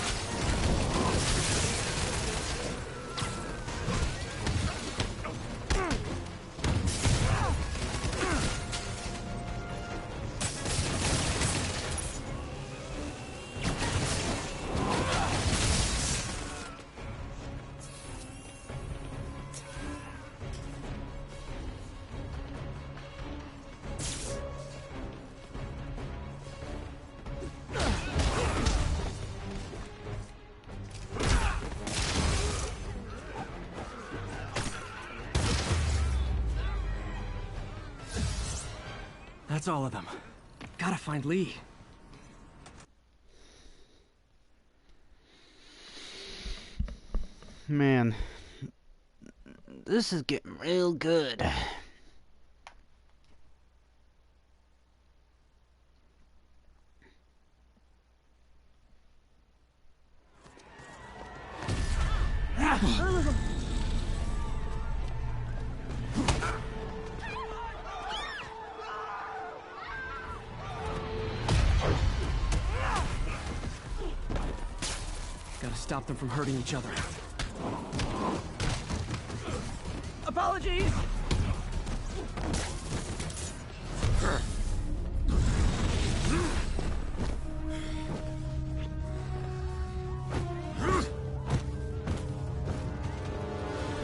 Speaker 7: That's all of them. Gotta find Lee.
Speaker 1: Man, this is getting real good.
Speaker 7: Gotta stop them from hurting each other.
Speaker 8: Apologies!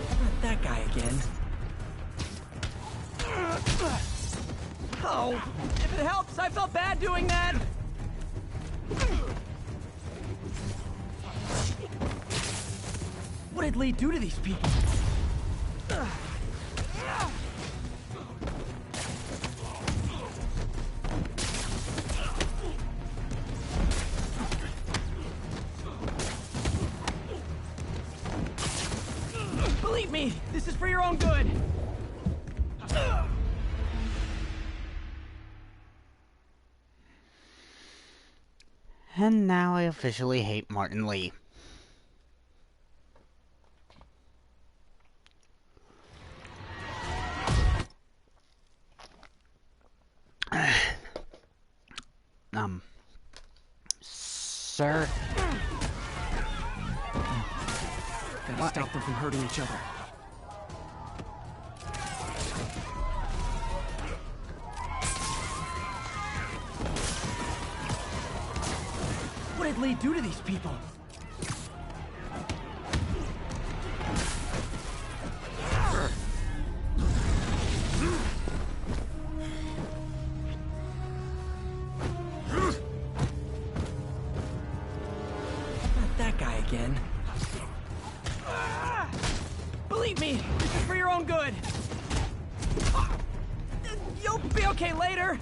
Speaker 7: Not that guy again.
Speaker 8: Oh, if it helps, I felt bad doing that!
Speaker 7: What did Lee do to these people?
Speaker 8: Believe me, this is for your own good!
Speaker 1: And now I officially hate Martin Lee. Sir?
Speaker 7: Gotta stop them from hurting each other.
Speaker 8: What did Lee do to these people?
Speaker 7: Not that guy again.
Speaker 8: Believe me, this is for your own good! You'll be okay later!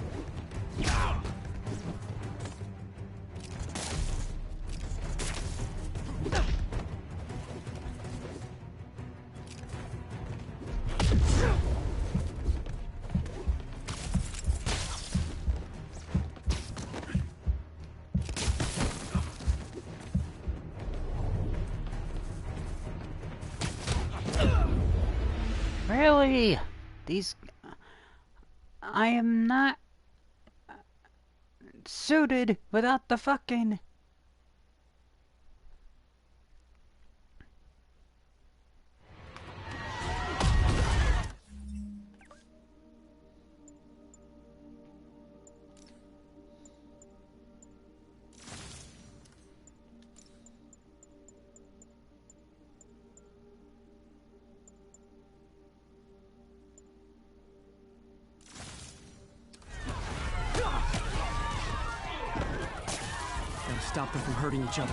Speaker 1: Really? These... I am not... suited without the fucking...
Speaker 7: Stop them from hurting each other.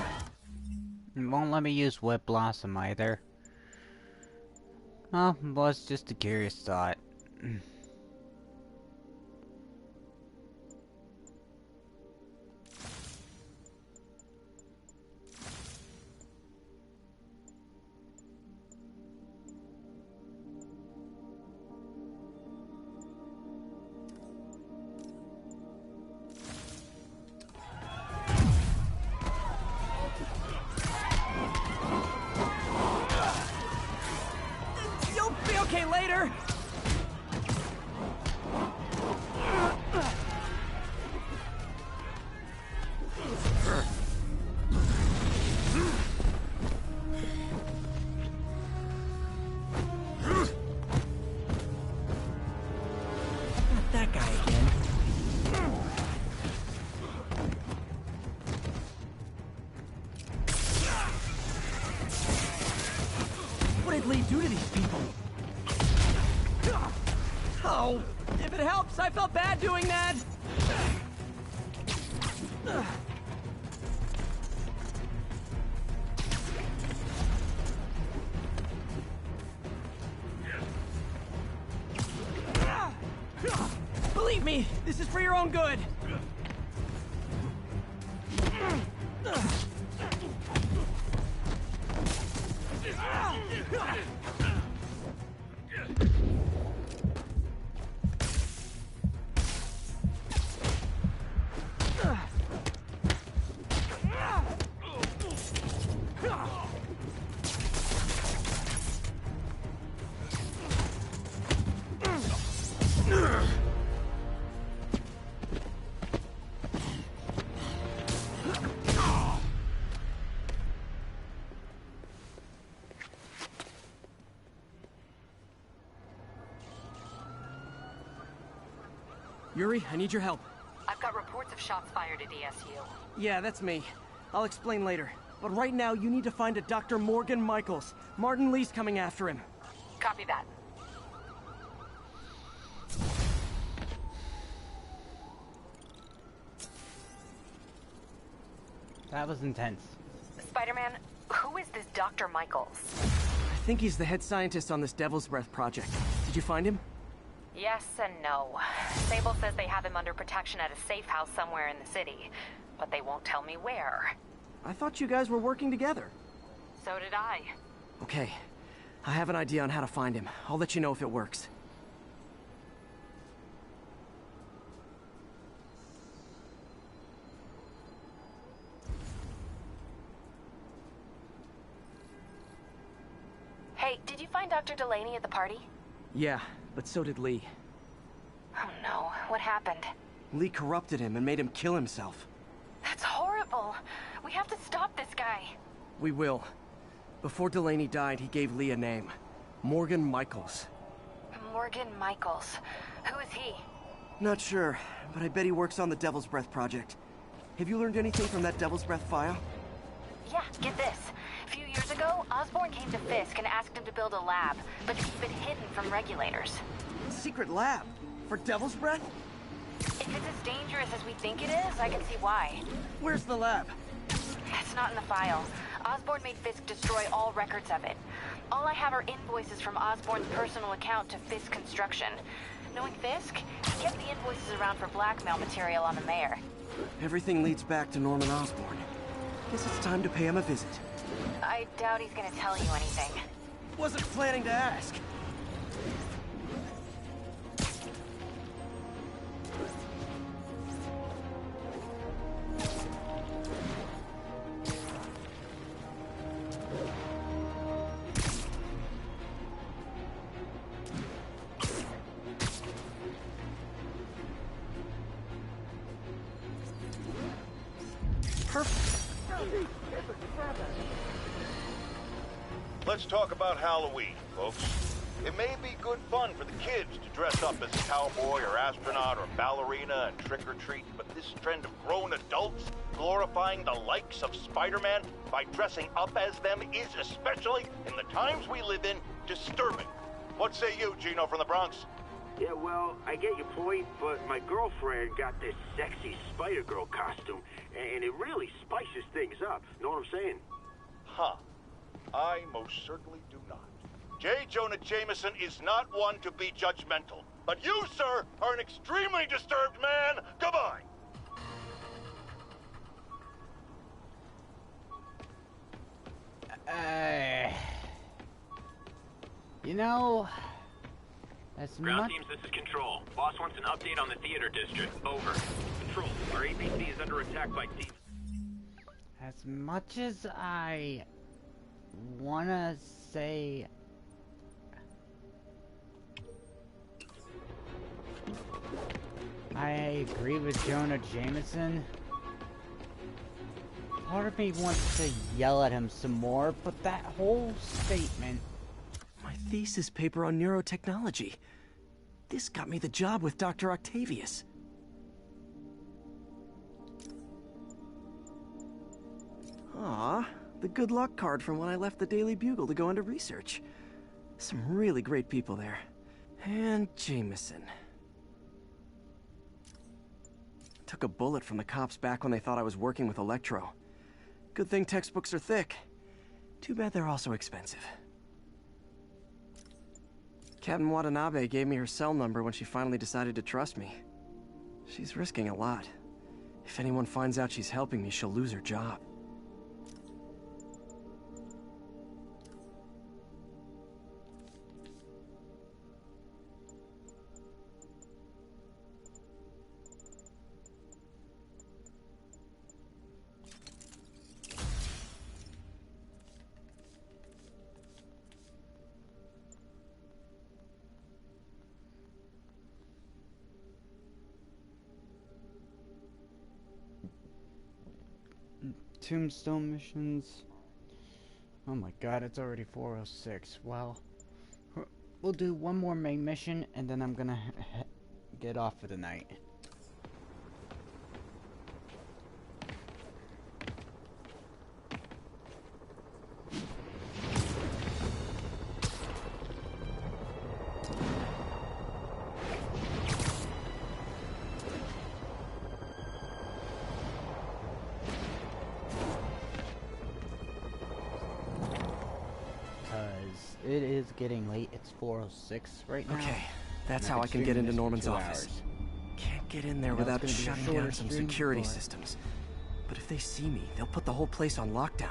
Speaker 1: It won't let me use Web Blossom either. Oh, was just a curious thought.
Speaker 8: Okay, later!
Speaker 7: Not that guy again.
Speaker 8: What did Lee do to these people? Oh, if it helps, I felt bad doing that! Believe me, this is for your own good!
Speaker 7: Yuri, I need your help.
Speaker 4: I've got reports of shots fired at ESU.
Speaker 7: Yeah, that's me. I'll explain later. But right now, you need to find a Dr. Morgan Michaels. Martin Lee's coming after him.
Speaker 4: Copy that.
Speaker 1: That was intense.
Speaker 4: Spider-Man, who is this Dr. Michaels?
Speaker 7: I think he's the head scientist on this Devil's Breath project. Did you find him?
Speaker 4: Yes and no. Sable says they have him under protection at a safe house somewhere in the city, but they won't tell me where.
Speaker 7: I thought you guys were working together.
Speaker 4: So did I.
Speaker 7: Okay. I have an idea on how to find him. I'll let you know if it works.
Speaker 19: Hey, did you find Dr. Delaney at the party?
Speaker 7: Yeah, but so did Lee.
Speaker 19: Oh no, what happened?
Speaker 7: Lee corrupted him and made him kill himself.
Speaker 19: That's horrible. We have to stop this guy.
Speaker 7: We will. Before Delaney died, he gave Lee a name. Morgan Michaels.
Speaker 19: Morgan Michaels. Who is he?
Speaker 7: Not sure, but I bet he works on the Devil's Breath project. Have you learned anything from that Devil's Breath file?
Speaker 19: Yeah, get this. A few years ago, Osborn came to Fisk and asked him to build a lab, but to keep it hidden from regulators.
Speaker 7: Secret lab? For Devil's Breath?
Speaker 19: If it's as dangerous as we think it is, I can see why.
Speaker 7: Where's the lab?
Speaker 19: It's not in the file. Osborn made Fisk destroy all records of it. All I have are invoices from Osborn's personal account to Fisk Construction. Knowing Fisk, he kept the invoices around for blackmail material on the mayor.
Speaker 7: Everything leads back to Norman Osborn. Guess it's time to pay him a visit.
Speaker 19: I doubt he's gonna tell you anything.
Speaker 7: Wasn't planning to ask.
Speaker 2: Let's talk about Halloween, folks. It may be good fun for the kids to dress up as a cowboy or astronaut or ballerina and trick-or-treat, but this trend of grown adults glorifying the likes of Spider-Man by dressing up as them is, especially in the times we live in, disturbing. What say you, Gino from the Bronx?
Speaker 5: Yeah, well, I get your point, but my girlfriend got this sexy Spider-Girl costume, and it really spices things up. Know what I'm saying?
Speaker 2: Huh. I most certainly do not. J. Jonah Jameson is not one to be judgmental. But you, sir, are an extremely disturbed man. Goodbye.
Speaker 1: You know, as
Speaker 3: Ground
Speaker 1: much...
Speaker 3: teams, this is Control. Boss wants an update on the theater district. Over. Control, our APC is under attack by T.
Speaker 1: As much as I wanna say... I agree with Jonah Jameson. Part of me wants to yell at him some more, but that whole statement...
Speaker 7: My thesis paper on neurotechnology. This got me the job with Dr. Octavius. Ah, the good luck card from when I left the Daily Bugle to go into research. Some really great people there. And Jameson. Took a bullet from the cops back when they thought I was working with Electro. Good thing textbooks are thick. Too bad they're also expensive. Captain Watanabe gave me her cell number when she finally decided to trust me. She's risking a lot. If anyone finds out she's helping me, she'll lose her job.
Speaker 1: Tombstone missions. Oh my god, it's already 4:06. Well, we'll do one more main mission, and then I'm gonna get off for the night. It is getting late. It's 4:06 right now.
Speaker 7: Okay, that's how I can get into Norman's office. Can't get in there without shutting down some security systems. But if they see me, they'll put the whole place on lockdown.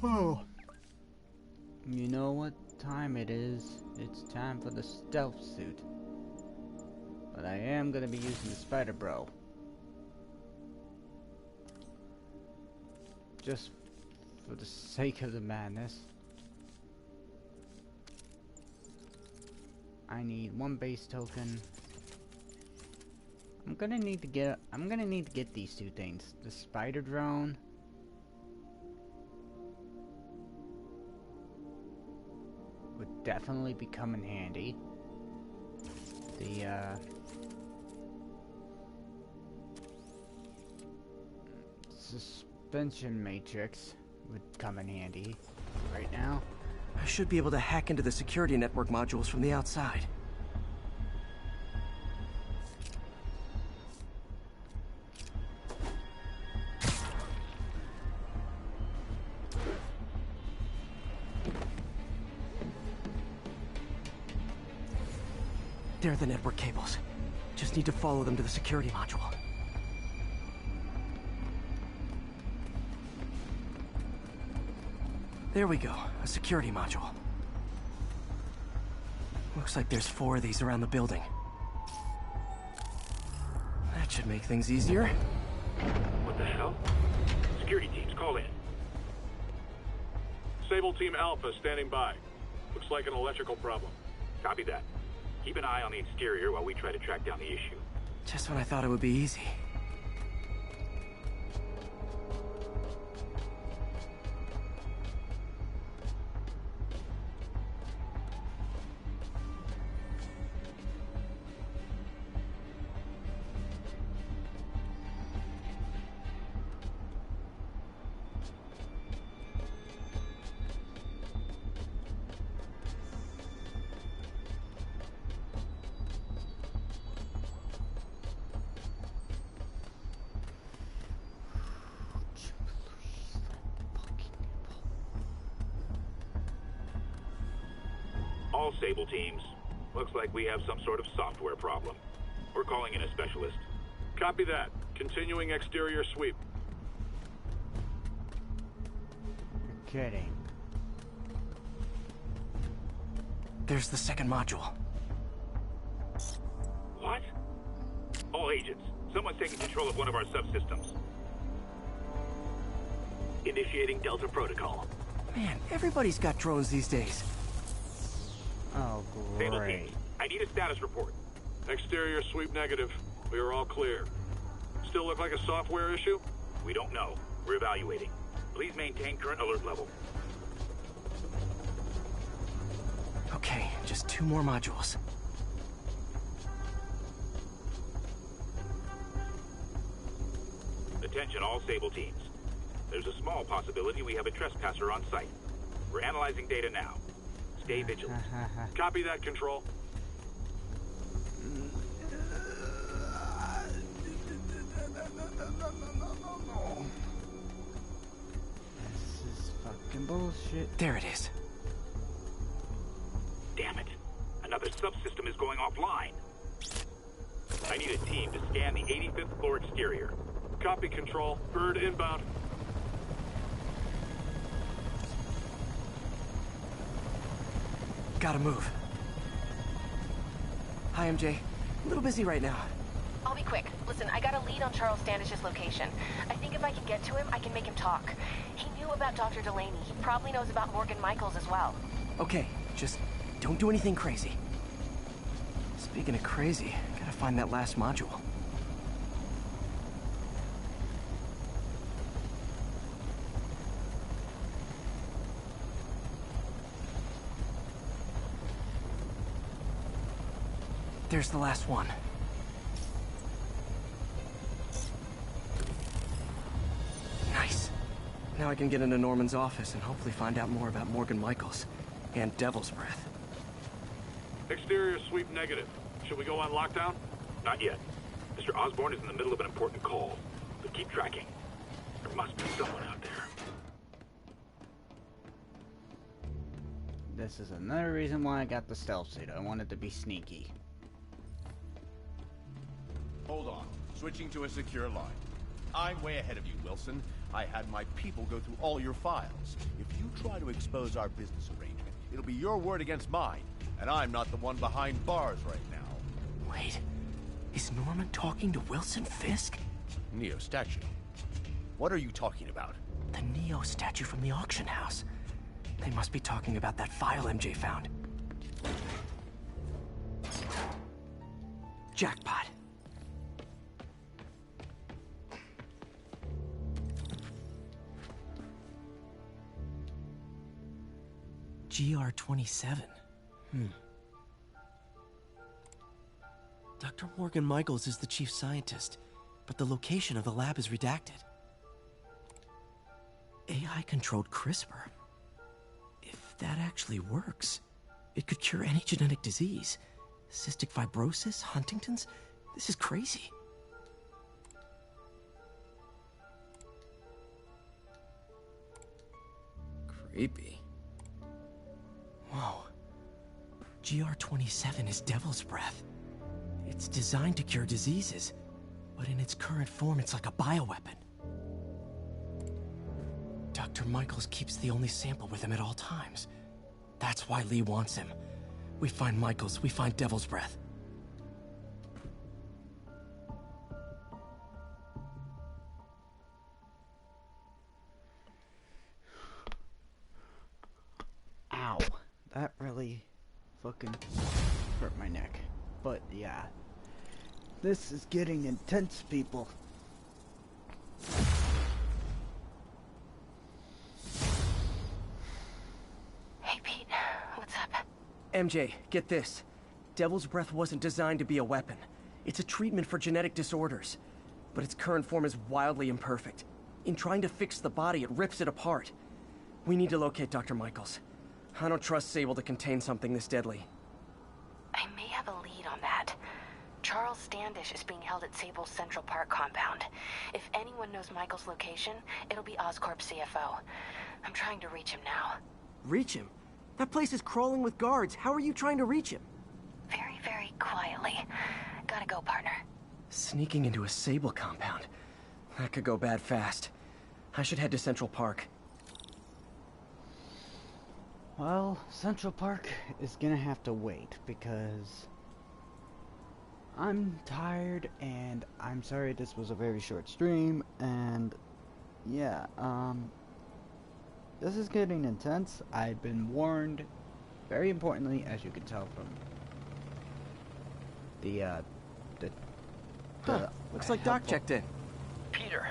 Speaker 1: Oh. You know what time it is? It's time for the stealth suit. But I am gonna be using the Spider Bro. Just for the sake of the madness. I need 1 base token. I'm gonna need to get these 2 things. The spider drone would definitely be coming handy. The suspension matrix would come in handy right now.
Speaker 7: I should be able to hack into the security network modules from the outside. There are the network cables. Just need to follow them to the security module. There we go, a security module. Looks like there's 4 of these around the building. That should make things easier.
Speaker 3: What the hell? Security teams, call in. Sable Team Alpha standing by. Looks like an electrical problem. Copy that. Keep an eye on the exterior while we try to track down the issue.
Speaker 7: Just when I thought it would be easy.
Speaker 3: All Sable teams. Looks like we have some sort of software problem. We're calling in a specialist. Copy that. Continuing exterior sweep.
Speaker 1: You're kidding.
Speaker 7: There's the second module.
Speaker 3: What? All agents, someone's taking control of one of our subsystems. Initiating Delta Protocol.
Speaker 7: Man, everybody's got drones these days.
Speaker 1: Oh, great.
Speaker 3: I need a status report.
Speaker 16: Exterior sweep negative. We are all clear. Still look like a software issue?
Speaker 3: We don't know. We're evaluating. Please maintain current alert level.
Speaker 7: Okay, just 2 more modules.
Speaker 3: Attention all Sable teams. There's a small possibility we have a trespasser on site. We're analyzing data now. Stay vigilant.
Speaker 16: Copy that, Control.
Speaker 1: This is fucking bullshit.
Speaker 7: There it is.
Speaker 3: Damn it. Another subsystem is going offline. I need a team to scan the 85th floor exterior.
Speaker 16: Copy, Control. Bird inbound.
Speaker 7: Gotta move. Hi, MJ. A little busy right now.
Speaker 19: I'll be quick. Listen, I got a lead on Charles Standish's location. I think if I can get to him, I can make him talk. He knew about Dr. Delaney. He probably knows about Morgan Michaels as well.
Speaker 7: Okay, just don't do anything crazy. Speaking of crazy, gotta find that last module. There's the last one. Nice. Now I can get into Norman's office and hopefully find out more about Morgan Michaels and Devil's Breath.
Speaker 3: Exterior sweep negative. Should we go on lockdown? Not yet. Mr. Osborn is in the middle of an important call. But keep tracking. There must be someone out there.
Speaker 1: This is another reason why I got the stealth suit. I wanted to be sneaky.
Speaker 6: Hold on. Switching to a secure line. I'm way ahead of you, Wilson. I had my people go through all your files. If you try to expose our business arrangement, it'll be your word against mine. And I'm not the one behind bars right now.
Speaker 7: Wait. Is Norman talking to Wilson Fisk?
Speaker 6: Neo statue. What are you talking about?
Speaker 7: The Neo statue from the auction house. They must be talking about that file MJ found. Jackpot. GR-27. Dr. Morgan Michaels is the chief scientist, but the location of the lab is redacted. AI-controlled CRISPR. If that actually works, it could cure any genetic disease. Cystic fibrosis, Huntington's. This is crazy.
Speaker 10: Creepy.
Speaker 7: Whoa. GR-27 is Devil's Breath. It's designed to cure diseases, but in its current form, it's like a bioweapon. Dr. Michaels keeps the only sample with him at all times. That's why Lee wants him. We find Michaels, we find Devil's Breath.
Speaker 1: Ow. That really fucking hurt my neck. But yeah. This is getting intense, people.
Speaker 19: Hey, Pete. What's up?
Speaker 7: MJ, get this. Devil's Breath wasn't designed to be a weapon. It's a treatment for genetic disorders. But its current form is wildly imperfect. In trying to fix the body, it rips it apart. We need to locate Dr. Michaels. I don't trust Sable to contain something this deadly.
Speaker 19: I may have a lead on that. Charles Standish is being held at Sable's Central Park compound. If anyone knows Michael's location, it'll be Oscorp CFO. I'm trying to reach him now.
Speaker 7: Reach him? That place is crawling with guards. How are you trying to reach him?
Speaker 19: Very, very quietly. Gotta go, partner.
Speaker 7: Sneaking into a Sable compound. That could go bad fast. I should head to Central Park.
Speaker 1: Well, Central Park is gonna have to wait because I'm tired and I'm sorry this was a very short stream and yeah, this is getting intense. I've been warned, very importantly, as you can tell from the
Speaker 7: looks like Doc checked in.
Speaker 18: Peter,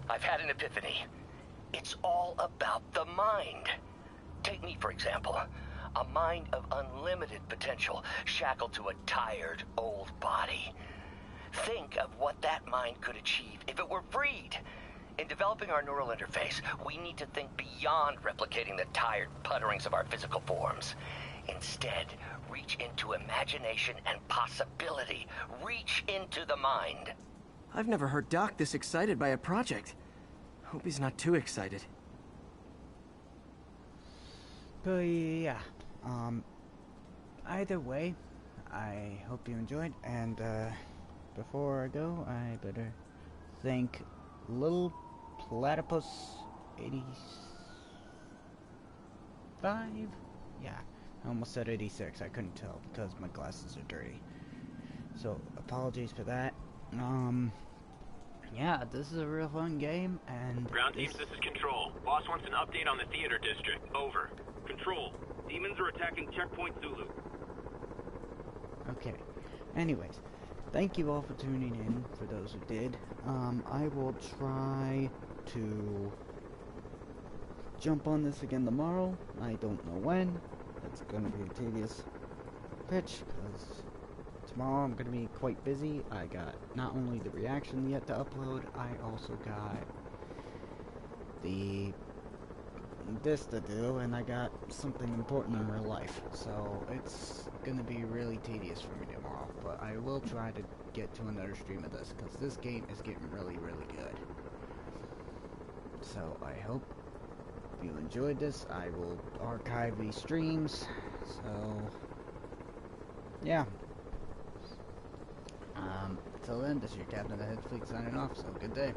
Speaker 18: I've had an epiphany. It's all about the mind. Take me, for example. A mind of unlimited potential, shackled to a tired, old body. Think of what that mind could achieve if it were freed. In developing our neural interface, we need to think beyond replicating the tired putterings of our physical forms. Instead, reach into imagination and possibility. Reach into the mind.
Speaker 7: I've never heard Doc this excited by a project. Hope he's not too excited.
Speaker 1: But yeah, either way, I hope you enjoyed, and before I go, I better thank Little Platypus 85? Yeah, I almost said 86, I couldn't tell because my glasses are dirty. So, apologies for that. Yeah, this is a real fun game, and...
Speaker 20: Ground teams, this is Control. Boss wants an update on the theater district. Over. Control, demons are attacking Checkpoint Zulu.
Speaker 1: Okay. Anyways, thank you all for tuning in, for those who did. I will try to jump on this again tomorrow. I don't know when. It's gonna be a tedious pitch, because tomorrow I'm gonna be quite busy. I got not only the reaction yet to upload, I also got this to do, and I got something important in real life. So it's gonna be really tedious for me tomorrow, but I will try to get to another stream of this, because this game is getting really, really good. So I hope you enjoyed this. I will archive these streams, so yeah. Until then, this is your Captain of the Head Fleet signing off, so good day.